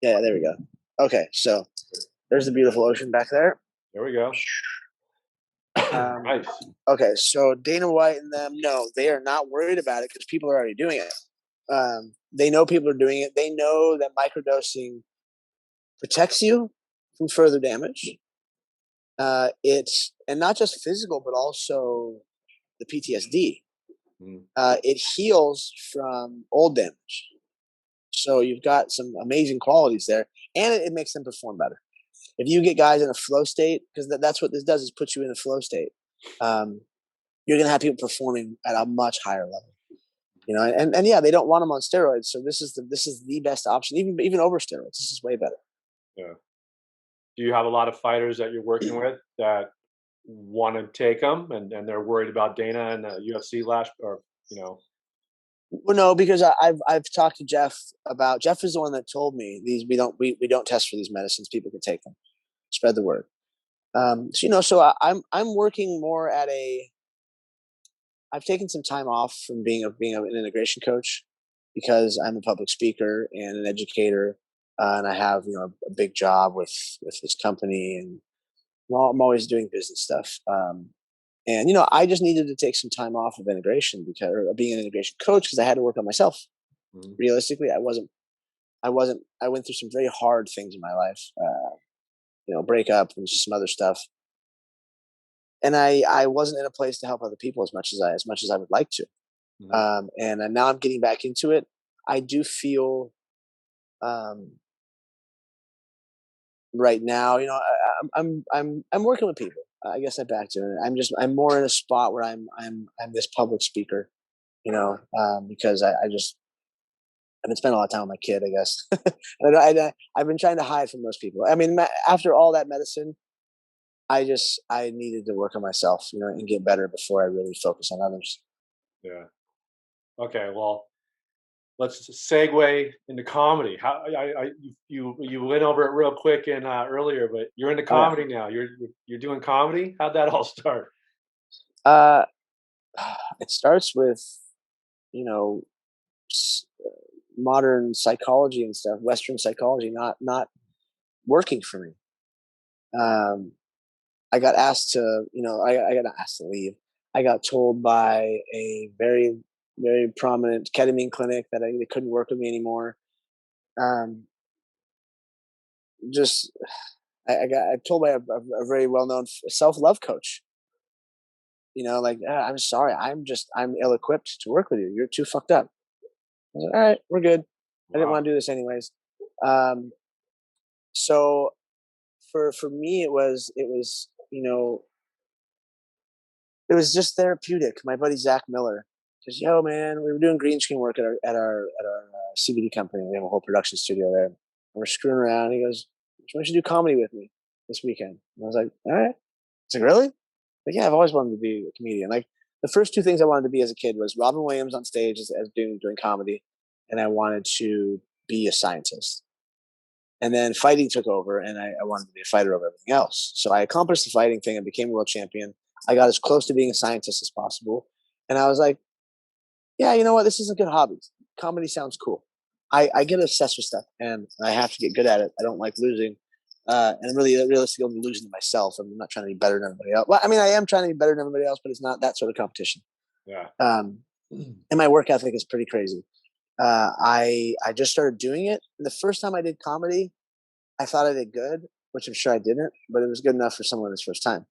A: yeah, there we go. Okay, so there's the beautiful ocean back there.
B: There we go. Nice.
A: Okay, so Dana White and them, no, they are not worried about it because people are already doing it. They know people are doing it. They know that microdosing protects you from further damage. It's and not just physical, but also the PTSD. It heals from old damage. So you've got some amazing qualities there, and it makes them perform better. If you get guys in a flow state, because that's what this does is put you in a flow state. You're going to have people performing at a much higher level, you know. And yeah, they don't want them on steroids, so this is the best option, even over steroids. This is way better.
B: Yeah. Do you have a lot of fighters that you're working with that want to take them, and they're worried about Dana and the UFC or you know?
A: Well, no, because I've talked to Jeff about. Jeff is the one that told me these we don't test for these medicines. People can take them. Spread the word. So you know, so I'm working more at a. I've taken some time off from being an integration coach because I'm a public speaker and an educator, and I have a big job with this company, and I'm always doing business stuff. And I just needed to take some time off of integration because or being an integration coach because I had to work on myself. Realistically, I wasn't. I went through some very hard things in my life, breakup and just some other stuff, and I wasn't in a place to help other people as much as I would like to. And now I'm getting back into it. I do feel right now, I'm working with people. I guess I'm back to it. I'm more in a spot where I'm this public speaker, because I just I've been spending a lot of time with my kid, I guess. And I've been trying to hide from most people. I mean, after all that medicine, I needed to work on myself, and get better before I really focus on others.
B: Yeah. Okay. Well, let's segue into comedy. How you went over it real quick and earlier, but you're into
A: Oh, yeah.
B: comedy now. You're doing comedy. How'd that all start?
A: Uh, it starts with, you know, modern psychology and stuff, Western psychology, not working for me. I got asked to, I got asked to leave. I got told by a very, very prominent ketamine clinic that they couldn't work with me anymore. Um, just, I got told by a very well known self love coach. Like, I'm sorry, I'm ill equipped to work with you. You're too fucked up. I was like, all right, we're good. I didn't
B: Wow.
A: want to do this anyways. So for me, it was just therapeutic. My buddy Zach Miller says, "Yo, man, we were doing green screen work at our CBD company. We have a whole production studio there. And we're screwing around." He goes, "Why don't you do comedy with me this weekend?" And I was like, "All right." He's like, "Really?" Like, yeah, I've always wanted to be a comedian. Like, the first two things I wanted to be as a kid was Robin Williams on stage as doing comedy, and I wanted to be a scientist. And then fighting took over, and I wanted to be a fighter over everything else. So I accomplished the fighting thing and became a world champion. I got as close to being a scientist as possible. And I was like, yeah, you know what? This is a good hobby. Comedy sounds cool. I get obsessed with stuff, and I have to get good at it. I don't like losing. And I'm really realistically only losing to myself. I'm not trying to be better than everybody else. Well, I mean, I am trying to be better than everybody else, but it's not that sort of competition.
B: Yeah.
A: And my work ethic is pretty crazy. I just started doing it. The first time I did comedy, I thought I did good, which I'm sure I didn't, but it was good enough for someone his first time.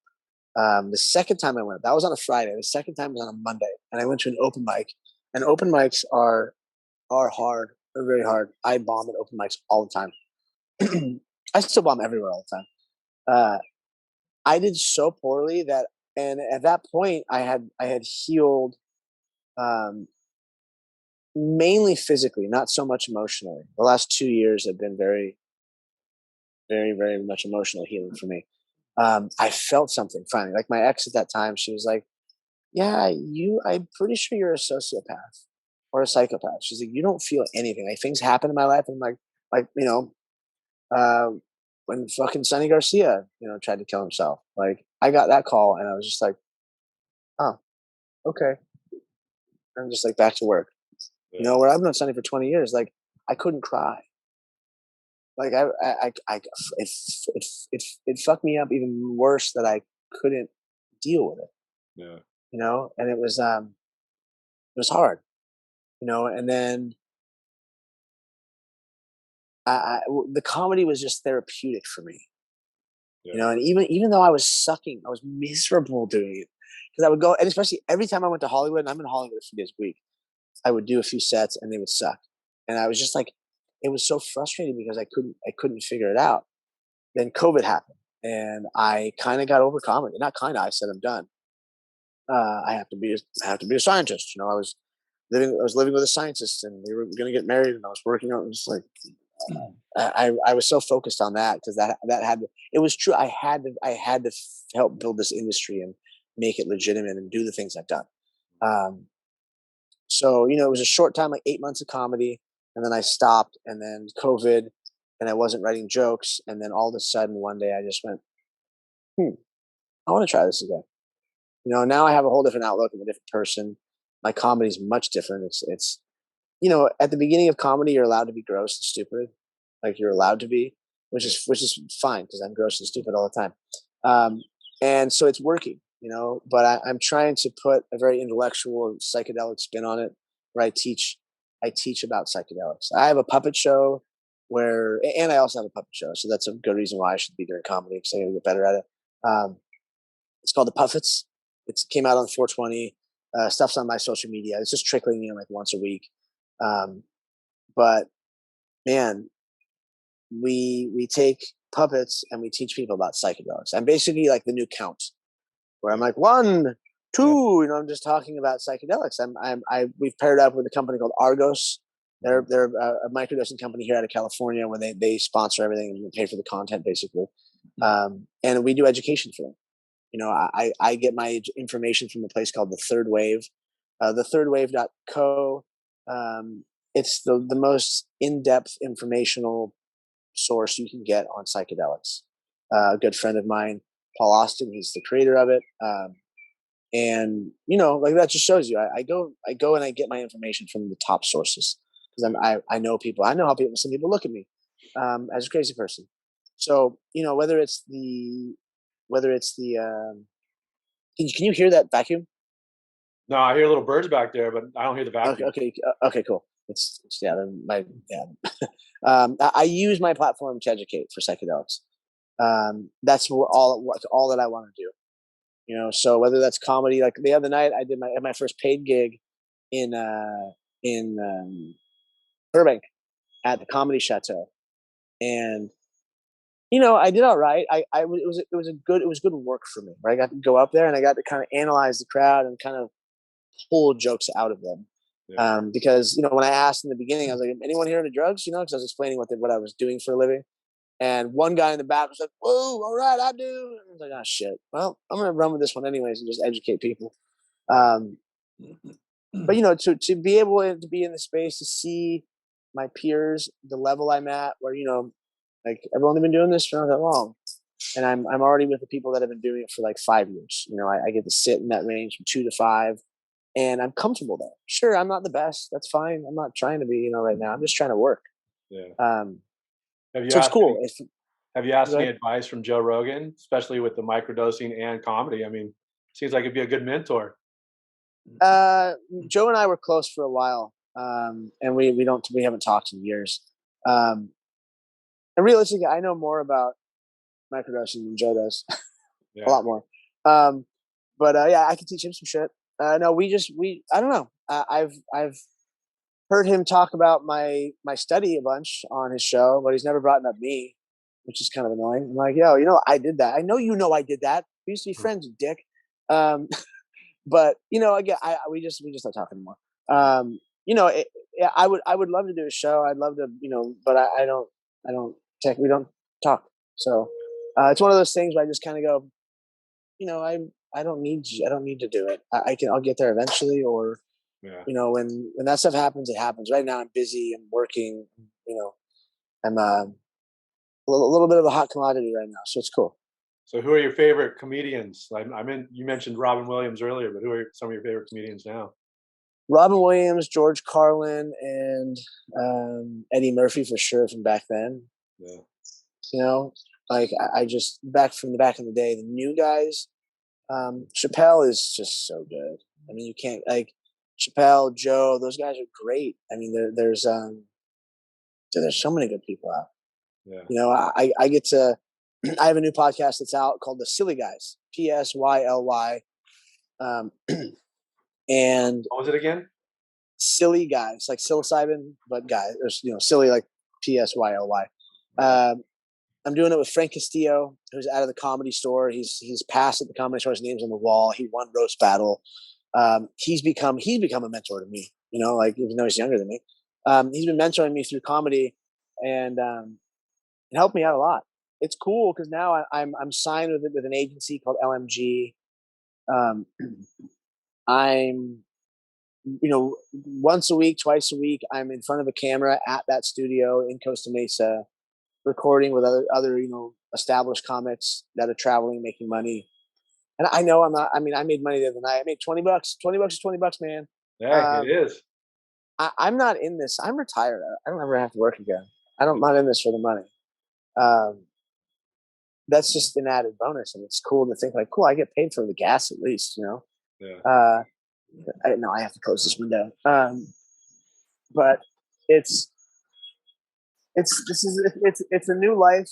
A: The second time I went, that was on a Friday. The second time was on a Monday, and I went to an open mic. And open mics are hard. They're very hard. I bomb at open mics all the time. I still bomb everywhere all the time. I did so poorly and at that point, I had healed, um, mainly physically, not so much emotionally. The last 2 years have been very, very, very much emotional healing for me. I felt something finally. Like, my ex at that time, she was like, "Yeah, I'm pretty sure you're a sociopath or a psychopath." She's like, "You don't feel anything. Like, things happen in my life." And I'm like, uh, when fucking Sonny Garcia, tried to kill himself. Like, I got that call and I was just like, oh, okay. I'm just like back to work.
B: Yeah.
A: Where I've known Sonny for 20 years, like I couldn't cry. Like it fucked me up even worse that I couldn't deal with it.
B: Yeah.
A: And it was hard. And then the comedy was just therapeutic for me.
B: Yeah.
A: And even though I was sucking, I was miserable doing it because I would go, and especially every time I went to Hollywood, and I'm in Hollywood a few days a week, I would do a few sets and they would suck, and I was just like, it was so frustrating because I couldn't figure it out. Then COVID happened, and I kind of got over comedy. Not kind of, I said I'm done. I have to be a scientist. I was living with a scientist, and we were going to get married, and I was working on it. Just like I was so focused on that because that had it was true. I had to help build this industry and make it legitimate and do the things I've done. So it was a short time, like 8 months of comedy, and then I stopped, and then COVID, and I wasn't writing jokes, and then all of a sudden one day I just went, I want to try this again. Now I have a whole different outlook. I'm a different person. My comedy is much different. It's at the beginning of comedy, you're allowed to be gross and stupid, like you're allowed to be, which is fine because I'm gross and stupid all the time. And so it's working, but I'm trying to put a very intellectual psychedelic spin on it, where I teach about psychedelics. I have a puppet show and I also have a puppet show, so that's a good reason why I should be doing comedy because I got to get better at it. It's called the Puffets. It came out on 420. Stuff's on my social media. It's just trickling in like once a week. But man, we take puppets and we teach people about psychedelics. I'm basically like the new Count, where I'm like 1, 2. I'm just talking about psychedelics. We've paired up with a company called Argos. They're a microdosing company here out of California, where they sponsor everything and pay for the content basically. And we do education for them. I get my information from a place called the Third Wave, thethirdwave.co. It's the most in-depth informational source you can get on psychedelics. A good friend of mine, Paul Austin, he's the creator of it. And like that just shows you, I go and I get my information from the top sources because I know people. I know how some people look at me as a crazy person. So whether it's the can you hear that vacuum?
B: No, I hear little birds back there, but I don't hear the
A: Okay,
B: vacuum.
A: okay, cool. It's yeah, my yeah. I use my platform to educate for psychedelics. That's all that I want to do. So whether that's comedy, like the other night, I did my first paid gig in Burbank at the Comedy Chateau, and I did all right. It was good work for me. Right? I got to go up there and I got to kind of analyze the crowd and kind of pull jokes out of them.
B: Yeah.
A: Because when I asked in the beginning, I was like, "Anyone here into drugs?" Because I was explaining what I was doing for a living, and one guy in the back was like, "Whoa, all right, I do." And I was like, "Oh shit, well, I'm gonna run with this one anyways and just educate people." Um, but to be able to be in the space to see my peers, the level I'm at, where like I've only been doing this for not that long, and I'm already with the people that have been doing it for like 5 years. I get to sit in that range from 2 to 5, and I'm comfortable there. Sure, I'm not the best. That's fine. I'm not trying to be, right now. I'm just trying to work.
B: Yeah.
A: Um,
B: Have you
A: so it's
B: asked
A: cool.
B: any Have you asked
A: Go
B: any
A: ahead.
B: advice from Joe Rogan, especially with the microdosing and comedy? I mean, seems like it'd be a good mentor.
A: Uh, Joe and I were close for a while, and we haven't talked in years. Um, and realistically, I know more about microdosing than Joe does, a
B: Yeah.
A: lot more. Um, but yeah, I can teach him some shit. No, we I don't know. I've heard him talk about my study a bunch on his show, but he's never brought up me, which is kind of annoying. I'm like, yo, I did that. I know I did that. We used to be friends, you dick. Um, but again, we just not talking anymore. Yeah, I would love to do a show. I'd love to, but I don't we don't talk. So it's one of those things where I just kind of go, I don't need to do it. I'll get there eventually, or
B: Yeah.
A: when that stuff happens, it happens. Right now, I'm busy. I'm working. I'm little bit of a hot commodity right now, so it's cool.
B: So who are your favorite comedians? I mean, you mentioned Robin Williams earlier, but who are some of your favorite comedians now?
A: Robin Williams, George Carlin, and Eddie Murphy for sure from back then.
B: Yeah.
A: You know, like I just back from the back in the day, the new guys. Chappelle is just so good. I mean, you can't like Chappelle, Joe. Those guys are great. I mean, there's so many good people out.
B: Yeah.
A: You know, I get to. I have a new podcast that's out called The Silly Guys. PSYLY. Um, and
B: What was it again?
A: silly guys, like psilocybin, but guys, there's silly like PSYLY. Um, I'm doing it with Frank Castillo, who's out of the Comedy Store. He's passed at the Comedy Store. His name's on the wall. He won roast battle. He's become a mentor to me. Like even though he's younger than me, he's been mentoring me through comedy, and it helped me out a lot. It's cool because now I'm signed with an agency called LMG. Um, I'm once a week, twice a week, I'm in front of a camera at that studio in Costa Mesa, recording with other established comics that are traveling, making money. And I know I'm not. I mean, I made money the other night. I made $20. $20 is $20, man.
B: Yeah, it is.
A: I'm not in this. I'm retired. I don't ever have to work again. I'm not in this for the money. Um, that's just an added bonus, and it's cool to think like, cool, I get paid for the gas at least.
B: Yeah.
A: I have to close this window. But it's it's a new life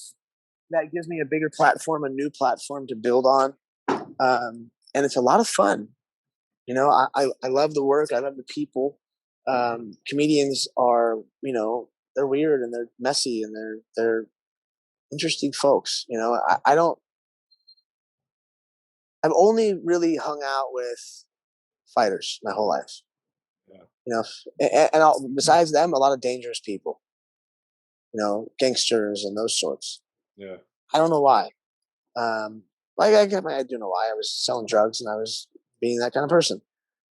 A: that gives me a bigger platform, a new platform to build on, and it's a lot of fun. I love the work. I love the people. Comedians are, they're weird and they're messy and they're interesting folks. I don't. I've only really hung out with fighters my whole life.
B: Yeah.
A: Besides them, a lot of dangerous people. Gangsters and those sorts.
B: Yeah.
A: I don't know why. I do know why. I was selling drugs and I was being that kind of person.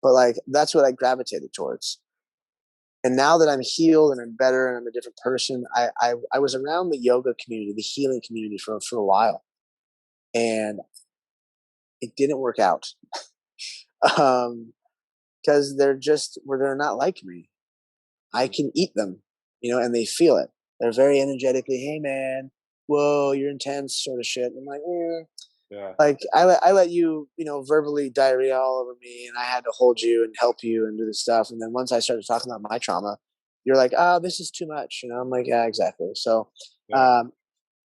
A: But like that's what I gravitated towards. And now that I'm healed and I'm better and I'm a different person, I was around the yoga community, the healing community for a while, and it didn't work out because they're not like me. I can eat them, and they feel it. They're very energetically, hey man, whoa, you're intense, sort of shit. I'm like,
B: yeah.
A: Like I let you, verbally diarrhea all over me, and I had to hold you and help you and do this stuff. And then once I started talking about my trauma, you're like, oh, this is too much. I'm like, yeah, exactly. So,
B: Yeah.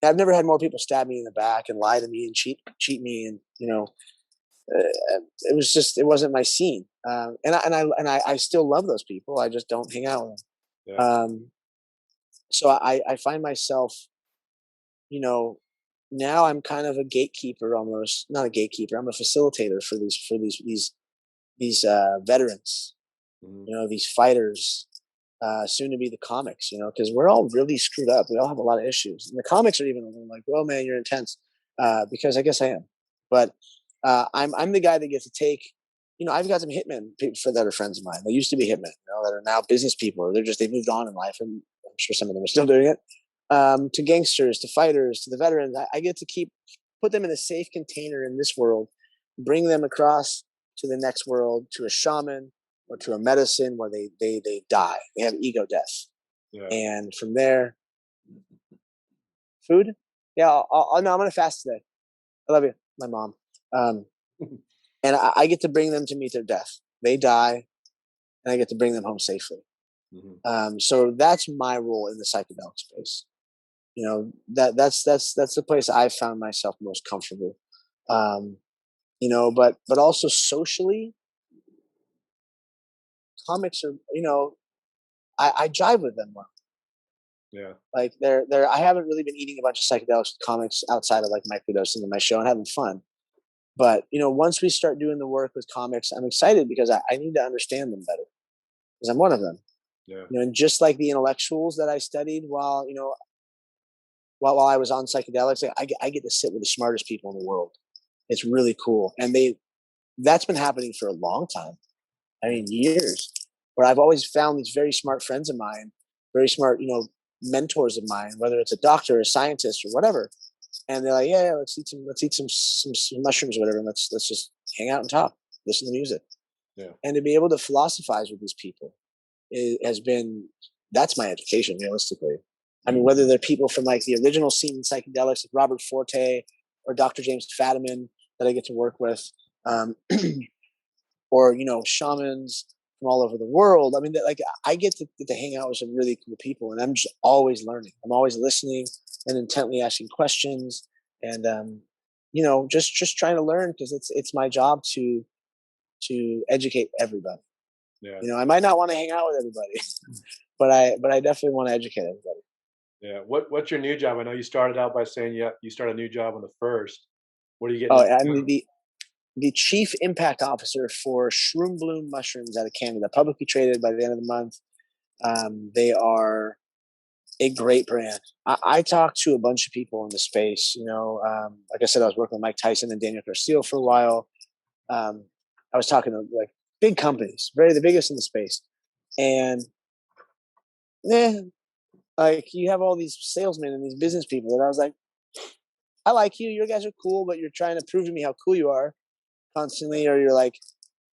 A: I've never had more people stab me in the back and lie to me and cheat me, and it wasn't my scene. I still love those people. I just don't hang out with them.
B: Yeah.
A: So I find myself, now I'm kind of a gatekeeper almost. Not a gatekeeper. I'm a facilitator for these veterans. These fighters, soon to be the comics. Because we're all really screwed up. We all have a lot of issues, and the comics are even like, "Well, man, you're intense," because I guess I am. But I'm the guy that gets to take. I've got some hitmen people that are friends of mine. They used to be hitmen, that are now business people, or they moved on in life, and I'm sure some of them are still doing it. To gangsters, to fighters, to the veterans, I get to put them in a safe container in this world, bring them across to the next world, to a shaman or to a medicine where they die. They have ego death,
B: Yeah.
A: and from there, food. Yeah, no, I'm gonna fast today. I love you, my mom. And I get to bring them to meet their death. They die, and I get to bring them home safely.
B: Mm-hmm.
A: So that's my role in the psychedelic space. That's the place I found myself most comfortable. But also socially, comics are, I jive with them well.
B: Yeah.
A: Like I haven't really been eating a bunch of psychedelics with comics outside of like microdosing in my show and having fun. But once we start doing the work with comics, I'm excited because I need to understand them better because I'm one of them.
B: Yeah.
A: And just like the intellectuals that I studied while I was on psychedelics, I get to sit with the smartest people in the world. It's really cool, and that's been happening for a long time. I mean, years. Where I've always found these very smart friends of mine, very smart, mentors of mine, whether it's a doctor or a scientist or whatever, and they're like, yeah, let's eat some mushrooms or whatever, and let's just hang out and talk, listen to music,
B: Yeah.
A: and to be able to philosophize with these people has been that's my education realistically. I mean, whether they're people from like the original scene in psychedelics, like Robert Forte or Dr. James Fadiman that I get to work with, um, or shamans from all over the world. I mean, like I get to hang out with some really cool people, and I'm just always learning. I'm always listening and intently asking questions, and just trying to learn because it's my job to educate everybody.
B: Yeah.
A: I might not want to hang out with everybody, but I definitely want to educate everybody.
B: Yeah. What's your new job? I know you started out by saying you start a new job on the first. What are you getting
A: Oh,
B: into
A: I'm
B: now?
A: the chief impact officer for Shroom Bloom Mushrooms out of Canada, publicly traded by the end of the month. They are a great brand. I talked to a bunch of people in the space. Like I said, I was working with Mike Tyson and Daniel Garcia for a while. Um, I was talking to like big companies, the biggest in the space, and yeah, like you have all these salesmen and these business people, and I was like, I like you. You guys are cool, but you're trying to prove to me how cool you are constantly, or you're like,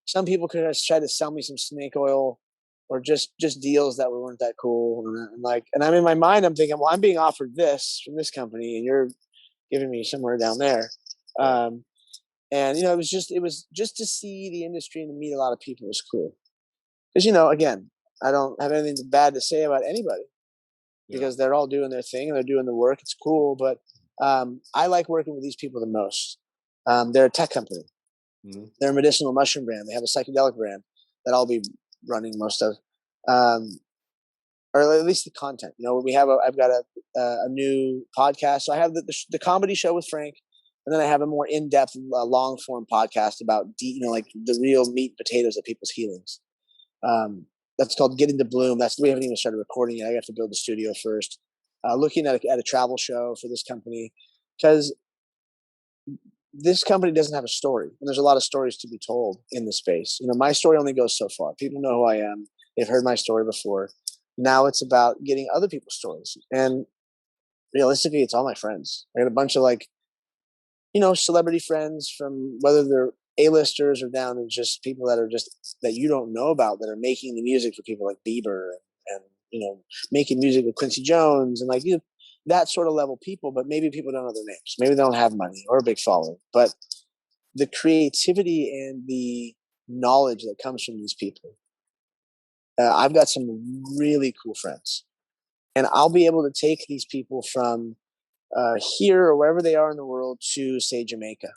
A: some people could just try to sell me some snake oil or just deals that weren't that cool. And I'm in my mind, I'm thinking, well, I'm being offered this from this company and you're giving me somewhere down there.
B: Yeah.
A: And it was just to see the industry and to meet a lot of people was cool. Because, again, I don't have anything bad to say about anybody
B: Yeah.
A: because they're all doing their thing and they're doing the work. It's cool. But I like working with these people the most. They're a tech company.
B: Mhm.
A: They're a medicinal mushroom brand. They have a psychedelic brand that I'll be running most of, um, or at least the content. I've got a new podcast. So I have the comedy show with Frank, and then I have a more in depth, long form podcast about like the real meat and potatoes of people's healings. That's called Getting to Bloom. We haven't even started recording yet. I have to build the studio first. Looking at a travel show for this company because this company doesn't have a story, and there's a lot of stories to be told in the space. My story only goes so far. People know who I am. They've heard my story before. Now it's about getting other people's stories. And realistically, it's all my friends. I got a bunch of celebrity friends from whether they're A-listers or down to just people that are just that you don't know about that are making the music for people like Bieber and making music with Quincy Jones and that sort of level people, but maybe people don't know their names. Maybe they don't have money or a big following. But the creativity and the knowledge that comes from these people, I've got some really cool friends, and I'll be able to take these people from here or wherever they are in the world to say Jamaica,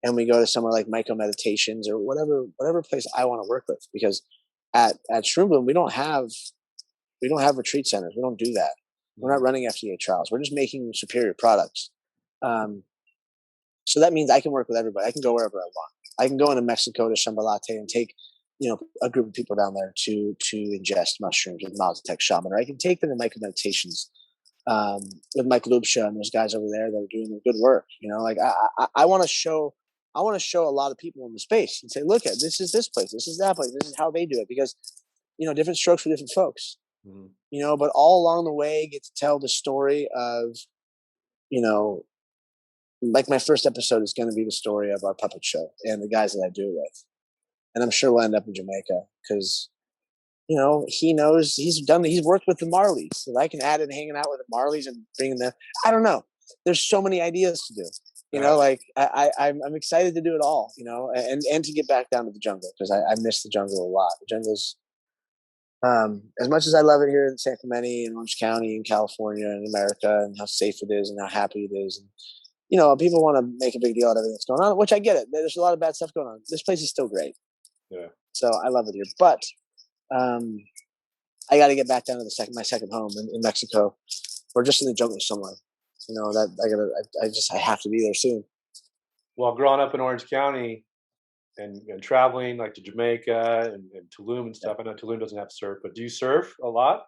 A: and we go to somewhere like Micro Meditations or whatever place I want to work with. Because at Shroom we don't have retreat centers. We don't do that. We're not
B: Mhm.
A: running FDA trials. We're just making superior products. Um, so that means I can work with everybody. I can go wherever I want. I can go into Mexico to Shambhalate and take, a group of people down there to ingest mushrooms with Mazatec shaman, or I can take them to micro meditations with Mike Lubsha and those guys over there that are doing good work. Like I want to show. I want to show a lot of people in the space and say, look at this is this place, this is that place, this is how they do it. Because different strokes for different folks.
B: Mhm.
A: But all along the way, get to tell the story of, you know, like my first episode is going to be the story of our puppet show and the guys that I do it with. And I'm sure we'll end up in Jamaica because, he knows he's worked with the Marleys. If I can add in hanging out with the Marleys and bringing them, I don't know. There's so many ideas to do.
B: Yeah.
A: Like I'm excited to do it all, and to get back down to the jungle because I miss the jungle a lot. The jungle's as much as I love it here in San Clemente and Orange County in California and America and how safe it is and how happy it is. And, people want to make a big deal out of everything that's going on, which I get it. There's a lot of bad stuff going on. This place is still great.
B: Yeah.
A: So I love it here. But um, I got to get back down to my second home in Mexico or just in the jungle somewhere. That I have to be there soon.
B: Well, growing up in Orange County and traveling like to Jamaica and Tulum and
A: Yeah.
B: stuff. I know Tulum doesn't have surf, but do you surf a lot?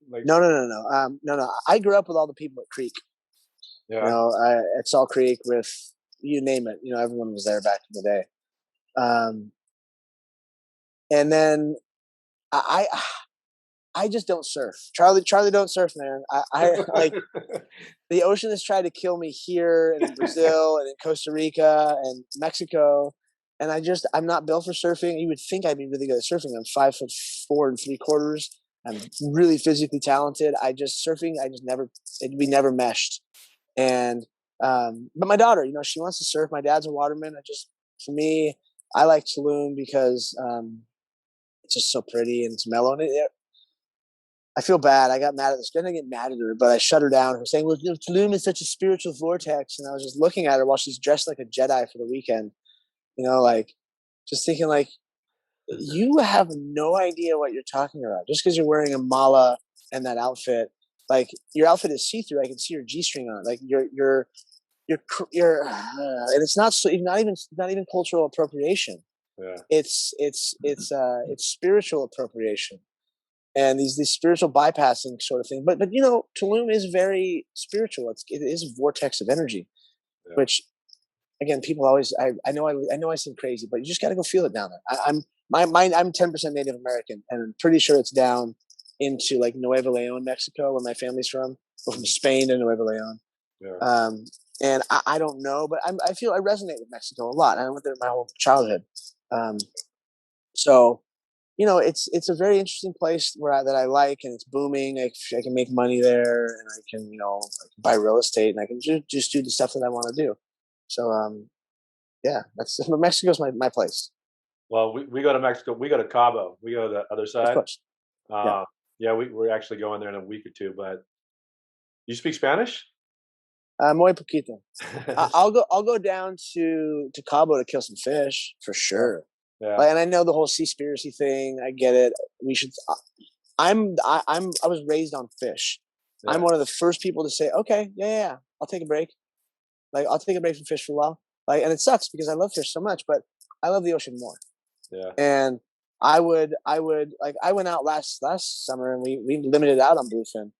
B: Like,
A: No, no, no, no. No. I grew up with all the people at Creek.
B: yeah.
A: At Salt Creek with you name it. Everyone was there back in the day. And then I I just don't surf. Charlie don't surf, man. I like the ocean has tried to kill me here and in Brazil and in Costa Rica and Mexico. And I'm not built for surfing. You would think I'd be really good at surfing. I'm 5'4 3/4". I'm really physically talented. Surfing, we never meshed. And, but my daughter, she wants to surf. My dad's a waterman. For me, I like Tulum because, it's just so pretty and it's mellow. And I feel bad. I got mad at this. I didn't get mad at her, but I shut her down. Her saying, "Well, Tulum is such a spiritual vortex," and I was just looking at her while she's dressed like a Jedi for the weekend. Like just thinking, like, you have no idea what you're talking about. Just because you're wearing a mala and that outfit, like your outfit is see through. I can see your G string on it. Like and it's not even cultural appropriation.
B: Yeah.
A: It's spiritual appropriation and these spiritual bypassing sort of thing. But Tulum is very spiritual. It is a vortex of energy,
B: Yeah.
A: which again, people always I know I seem crazy, but you just got to go feel it down there. I'm 10% Native American, and I'm pretty sure it's down into like Nuevo Leon, Mexico, where my family's from. We're from Spain to Nuevo Leon.
B: Yeah.
A: And I don't know, but I feel I resonate with Mexico a lot. I went there my whole childhood. So it's a very interesting place that I like, and it's booming. I can make money there, and I can I can buy real estate, and I can just do the stuff that I want to do. So yeah, Mexico's my place.
B: Well, we go to Mexico. We go to Cabo. We go to the other
A: Of
B: side.
A: course, yeah.
B: Yeah, we're actually going there in a week or two. But you speak Spanish?
A: Muy poquito. I'll go down to Cabo to kill some fish for sure.
B: Yeah.
A: Like, and I know the whole seaspiracy thing. I get it. We should. I was raised on fish.
B: Yeah.
A: I'm one of the first people to say, okay, yeah, I'll take a break. Like I'll take a break from fish for a while. Like, and it sucks because I love fish so much, but I love the ocean more.
B: Yeah.
A: And I would like I went out last summer and we limited out on bluefin.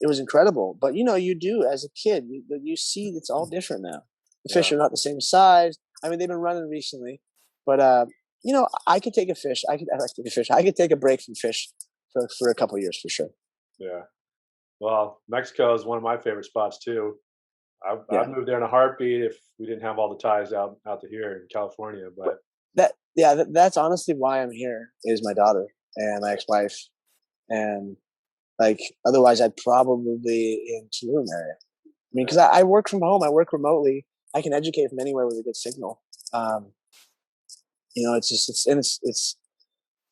A: It was incredible, but you do as a kid, you see it's all different now. The fish are not the same size. I mean, they've been running recently, but I could take a fish. I like to take a fish. I could take a break from fish for a couple of years for sure.
B: Yeah. Well, Mexico is one of my favorite spots too. I'd move there in a heartbeat if we didn't have all the ties out to here in California. But
A: that's honestly why I'm here. Is my daughter and my ex-wife, and like otherwise I'd probably be in Tulum area. I mean, because I work from home. I work remotely. I can educate from anywhere with a good signal. It's just it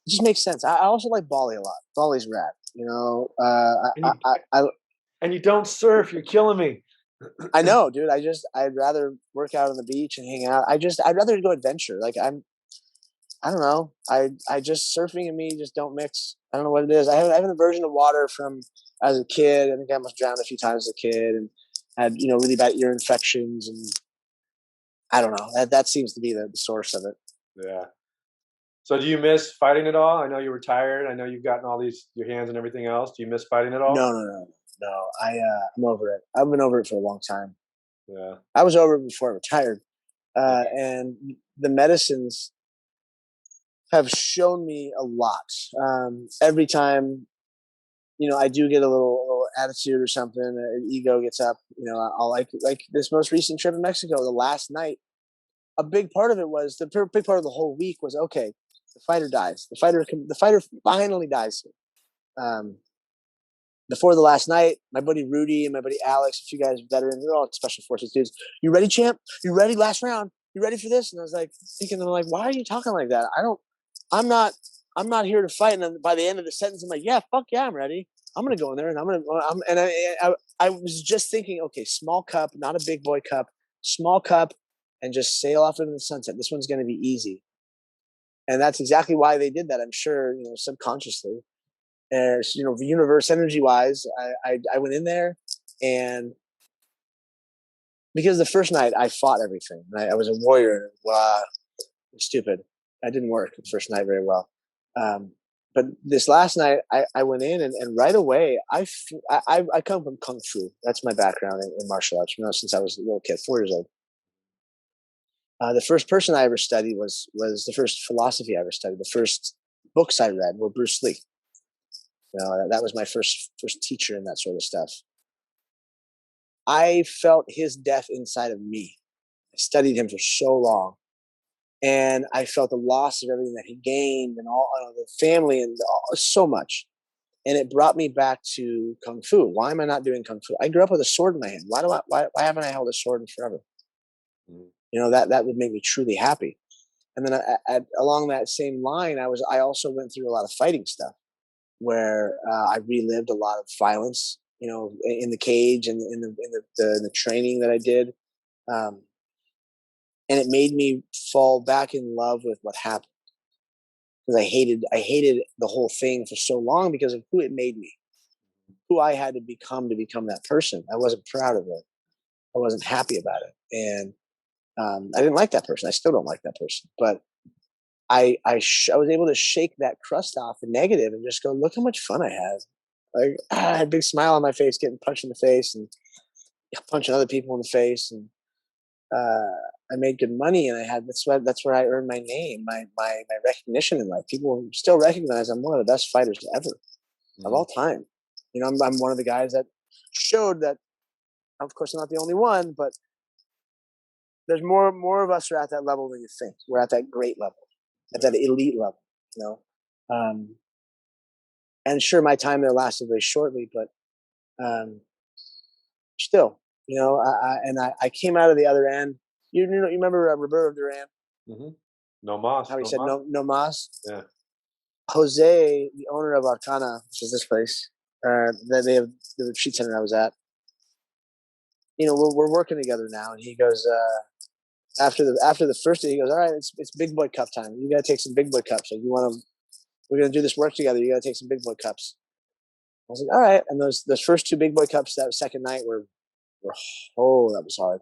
A: just makes sense. I also like Bali a lot. Bali's rad.
B: And you don't surf. You're killing me.
A: I know, dude. I'd rather work out on the beach and hang out. I'd rather go adventure. Like I don't know. I just surfing and me just don't mix. I don't know what it is. I have an aversion to water from as a kid. I think I almost drowned a few times as a kid and had really bad ear infections, and I don't know. That seems to be the source of it.
B: Yeah. So do you miss fighting at all? I know you're retired. I know you've gotten all your hands and everything else. Do you miss fighting at all?
A: No. I'm over it. I've been over it for a long time.
B: Yeah.
A: I was over it before I retired. And the medicines have shown me a lot. Every time, I do get a little attitude or something, an ego gets up. I'll like this most recent trip in Mexico. The last night, a big part of it was big part of the whole week was okay. The fighter dies. The fighter finally dies. Before the last night, my buddy Rudy and my buddy Alex, a few guys, veterans, they're all special forces dudes. You ready, champ? You ready? Last round. You ready for this? And I was like thinking, I'm like, why are you talking like that? I'm not here to fight. And then by the end of the sentence, I'm like, yeah, fuck yeah, I'm ready. I'm gonna go in there and I was just thinking, okay, small cup, not a big boy cup, small cup, and just sail off into the sunset. This one's gonna be easy. And that's exactly why they did that. I'm sure, subconsciously. And universe energy wise, I went in there, and because the first night I fought everything. I was a warrior. Stupid. That didn't work the first night very well. But this last night, I went in and right away, I come from Kung Fu. That's my background in martial arts, since I was a little kid, 4 years old. The first person I ever studied was the first philosophy I ever studied. The first books I read were Bruce Lee. You know, that was my first teacher in that sort of stuff. I felt his death inside of me. I studied him for so long, and I felt the loss of everything that he gained and all the family and so much. And it brought me back to kung fu. Why am I not doing kung fu? I grew up with a sword in my hand. Why haven't I held a sword in forever?
B: Mm.
A: You know, that would make me truly happy. And then along that same line, I also went through a lot of fighting stuff where I relived a lot of violence, you know, in the cage and in the training that I did, um, and it made me fall back in love with what happened because I hated the whole thing for so long because of who it made me, who I had to become that person. I wasn't proud of it. I wasn't happy about it, and I didn't like that person. I still don't like that person, but I was able to shake that crust off the negative and just go, look how much fun I had. Like I had a big smile on my face, getting punched in the face and punching other people in the face, and I made good money, and that's where I earned my name, my recognition in life. People still recognize I'm one of the best fighters ever of
B: Mm.
A: all time. You know, I'm one of the guys that showed that. Of course, I'm not the only one, but there's more of us are at that level than you think. We're at that great level, at that elite level. You know, and sure, my time there lasted very shortly, but um, still, you know, I came out of the other end. You remember Roberto Duran?
B: Mhm. No mas,
A: How he
B: no
A: said
B: mas.
A: no mas.
B: Yeah.
A: Jose, the owner of Arcana, which is this place, that they have the retreat center I was at. You know, we're working together now, and he goes after the first day, he goes, all right, it's big boy cup time. You got to take some big boy cups. Like you want to, we're gonna do this work together. You got to take some big boy cups. I was like, all right. And those first two big boy cups that second night were oh, that was hard.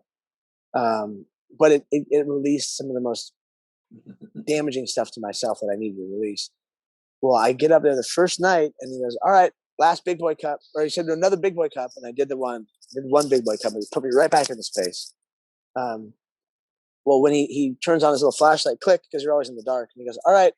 A: But it released some of the most damaging stuff to myself that I needed to release. Well, I get up there the first night, and he goes, "All right, last big boy cup," or he said, "Another big boy cup," and I did one big boy cup, and he put me right back in the space. Um, well, when he turns on his little flashlight, click, because you're always in the dark, and he goes, "All right,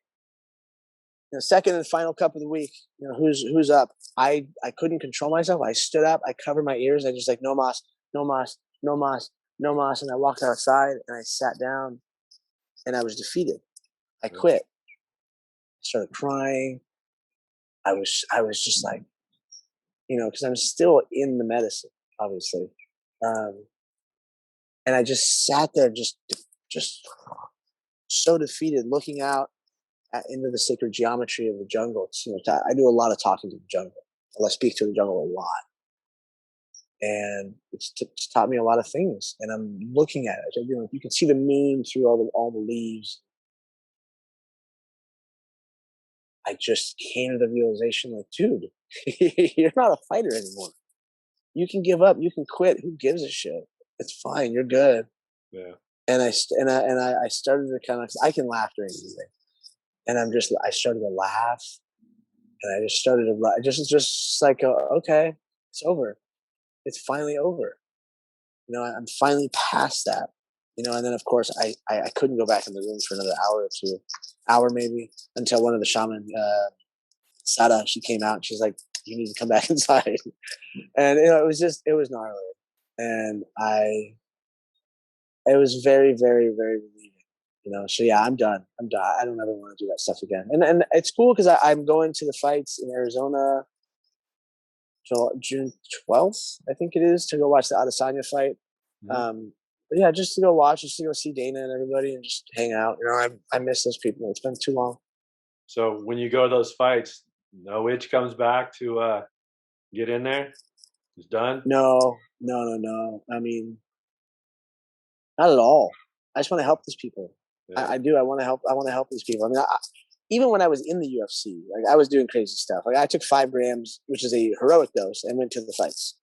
A: you know, second and final cup of the week. You know, who's up?" I couldn't control myself. I stood up. I covered my ears. I just like no mas, no mas, no mas, no mas, and I walked outside and I sat down, and I was defeated. I
B: Yeah.
A: quit. I started crying. I was just like, you know, because I'm still in the medicine, obviously, um, and I just sat there, just so defeated, looking out into the sacred geometry of the jungle. It's, you know, I do a lot of talking to the jungle. I speak to the jungle a lot, and it's taught me a lot of things. And I'm looking at it. You know, you can see the moon through all the leaves. I just came to the realization, like, dude, you're not a fighter anymore. You can give up. You can quit. Who gives a shit? It's fine. You're good.
B: Yeah.
A: And I started to kind of, I can laugh during anything, and I started to laugh, and I just started to just like okay, it's over. It's finally over. You know, I'm finally past that. You know, and then of course I couldn't go back in the room for another hour or two, hour maybe, until one of the shaman, Sada, she came out and she's like, "You need to come back inside." And you know, it was gnarly, and it was very, very, very relieving. You know, so yeah, I'm done. I'm done. I don't ever want to do that stuff again. And it's cool because I'm going to the fights in Arizona, June 12th, I think it is, to go watch the Adesanya fight.
B: Mhm.
A: Um, but yeah, just to go watch, just to go see Dana and everybody, and just hang out. You know, I miss those people. It's been too long.
B: So when you go to those fights, no itch comes back to get in there? It's done?
A: No, no, no, no. I mean, not at all. I just want to help these people.
B: Yeah.
A: I do. I want to help. I want to help these people. I mean, even when I was in the UFC, like I was doing crazy stuff. Like I took 5 grams, which is a heroic dose, and went to the fights.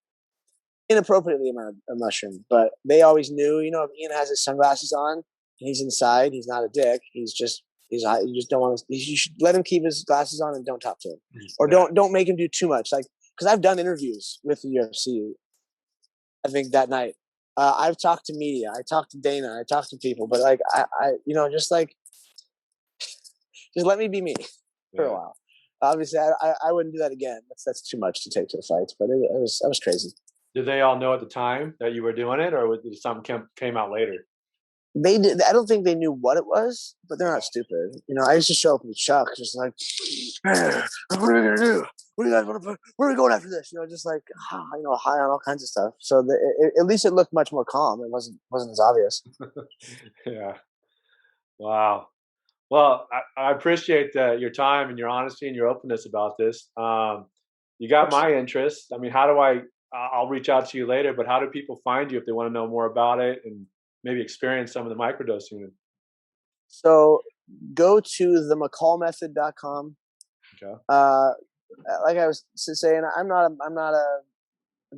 A: Inappropriately amount of mushroom, but they always knew. You know, if Ian has his sunglasses on and he's inside, he's not a dick. You just don't want to. You should let him keep his glasses on and don't talk to him, or
B: Yeah.
A: don't make him do too much. Like because I've done interviews with the UFC. I think that night. I've talked to media. I talked to Dana. I talked to people, but like, you know, just let me be me for a
B: Yeah.
A: while. Obviously, I wouldn't do that again. That's too much to take to the fights, but it was crazy.
B: Did they all know at the time that you were doing it, or did something came out later?
A: They did. I don't think they knew what it was, but they're not stupid. You know, I used to show up with Chuck, just like, "Hey, what are we gonna do? What do you guys want to put? Where are we going after this?" You know, just like, you know, high on all kinds of stuff. So at least it looked much more calm. It wasn't as obvious.
B: Yeah. Wow. Well, I appreciate your time and your honesty and your openness about this. You got my interest. I mean, how do I'll reach out to you later, but how do people find you if they want to know more about it and maybe experience some of the microdosing?
A: So go to themccallmethod.com.
B: Okay.
A: Like I was saying, I'm not a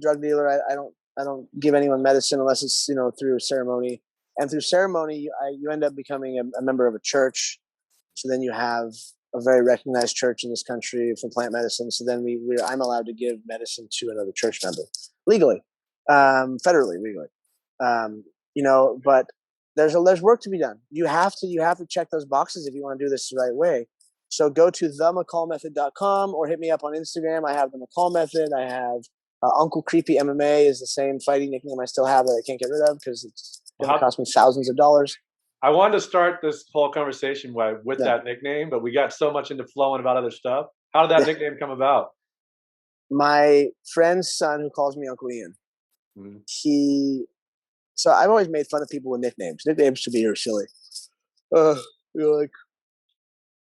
A: drug dealer. I don't give anyone medicine unless it's, you know, through ceremony. And through ceremony, you end up becoming a member of a church. So then you have a very recognized church in this country for plant medicine. So then I'm allowed to give medicine to another church member legally, federally legally. You know, but there's work to be done. You have to check those boxes if you want to do this the right way. So go to themccallmethod.com or hit me up on Instagram. I have the McCall Method. I have Uncle Creepy MMA is the same fighting nickname I still have that I can't get rid of because it's going to cost me thousands of dollars.
B: I wanted to start this whole conversation with
A: Yeah.
B: that nickname, but we got so much into flowing about other stuff. How did that nickname come about?
A: My friend's son, who calls me Uncle Ian, so I've always made fun of people with nicknames. Nicknames to me are silly. You're like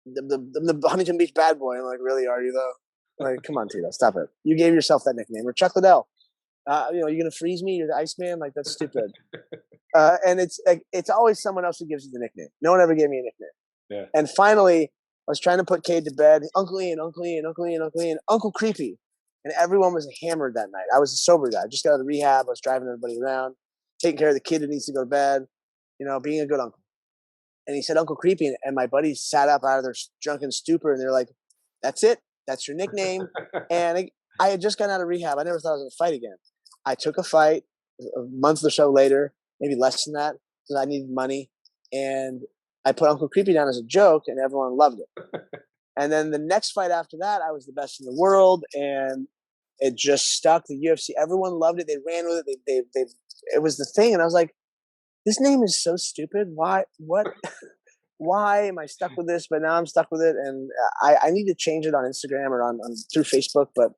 A: the Huntington Beach bad boy. I'm like, really? Are you though? Like, come on, Tito, stop it. You gave yourself that nickname. Or Chuck Liddell. You know, you're gonna freeze me. You're the Iceman. Like, that's stupid. And it's always someone else who gives you the nickname. No one ever gave me a nickname.
B: Yeah.
A: And finally, I was trying to put Cade to bed. Uncle Ian, Uncle Ian, Uncle Ian, Uncle Ian, Uncle Creepy. And everyone was hammered that night. I was a sober guy. I just got out of rehab. I was driving everybody around, taking care of the kid that needs to go to bed, you know, being a good uncle. And he said, Uncle Creepy. And my buddies sat up out of their drunken stupor and they're like, that's it. That's your nickname. And I had just gotten out of rehab. I never thought I was going to fight again. I took a fight a month or so later, maybe less than that, because I needed money. And I put Uncle Creepy down as a joke and everyone loved it. And then the next fight after that, I was the best in the world. And it just stuck. The UFC, everyone loved it. They ran with it. It was the thing. And I was like, this name is so stupid. Why? What? Why am I stuck with this? But now I'm stuck with it, and I need to change it on Instagram or on through Facebook. But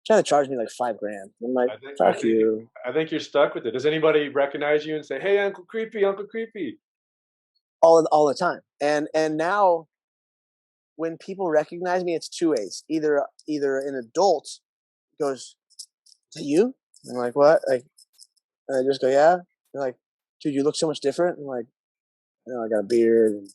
A: trying to charge me like $5,000. I'm like, fuck you.
B: I think you're stuck with it. Does anybody recognize you and say, "Hey, Uncle Creepy, Uncle Creepy"?
A: All the time. And now, when people recognize me, it's two ways. Either an adult goes, "Is that you?" I'm like, "What?" Like, and I just go, "Yeah." They're like, "Dude, you look so much different." I'm like, "You know, I got a beard and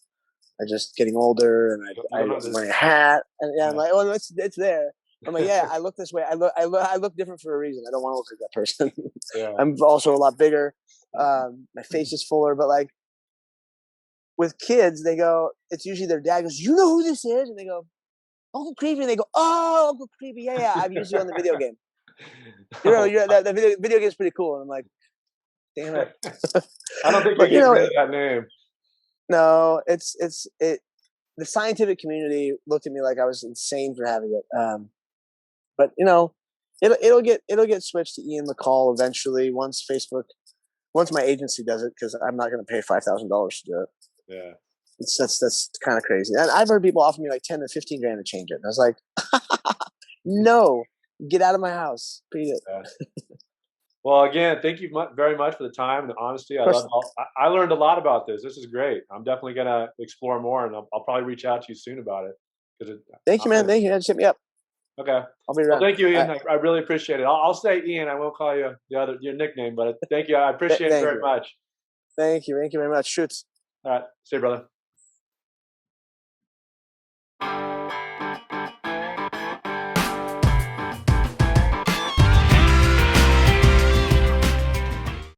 A: I'm just getting older and I'm wearing a hat." And yeah, I'm like, "Oh, it's there." I'm like, "Yeah, I look this way. I look different for a reason. I don't want to look like that person."
B: Yeah.
A: I'm also a lot bigger. My face is fuller, but like with kids, they go, it's usually their dad goes, "You know who this is?" And they go, "Uncle Creepy." And they go, "Oh, Uncle Creepy. Yeah. I've used you on the video game." That video game's pretty cool. And I'm like, damn it.
B: I don't think you're getting rid of that name.
A: No, the scientific community looked at me like I was insane for having it. But you know, it'll get switched to Ian McCall eventually once my agency does it, because I'm not going to pay $5,000 to do it.
B: Yeah,
A: that's kind of crazy. And I've heard people offer me like 10 to 15 grand to change it. And I was like, no, get out of my house. Beat it.
B: Yeah. Well, again, thank you very much for the time and the honesty. I learned a lot about this. This is great. I'm definitely gonna explore more, and I'll probably reach out to you soon about it.
A: Thank you, man. Thank you. Just hit me up.
B: Okay.
A: I'll be around.
B: Well, thank you, Ian. I really appreciate it. I'll say Ian. I won't call you your nickname, but thank you. I appreciate it very much.
A: Thank you. Thank you very much. Shoots.
B: All right. See you, brother.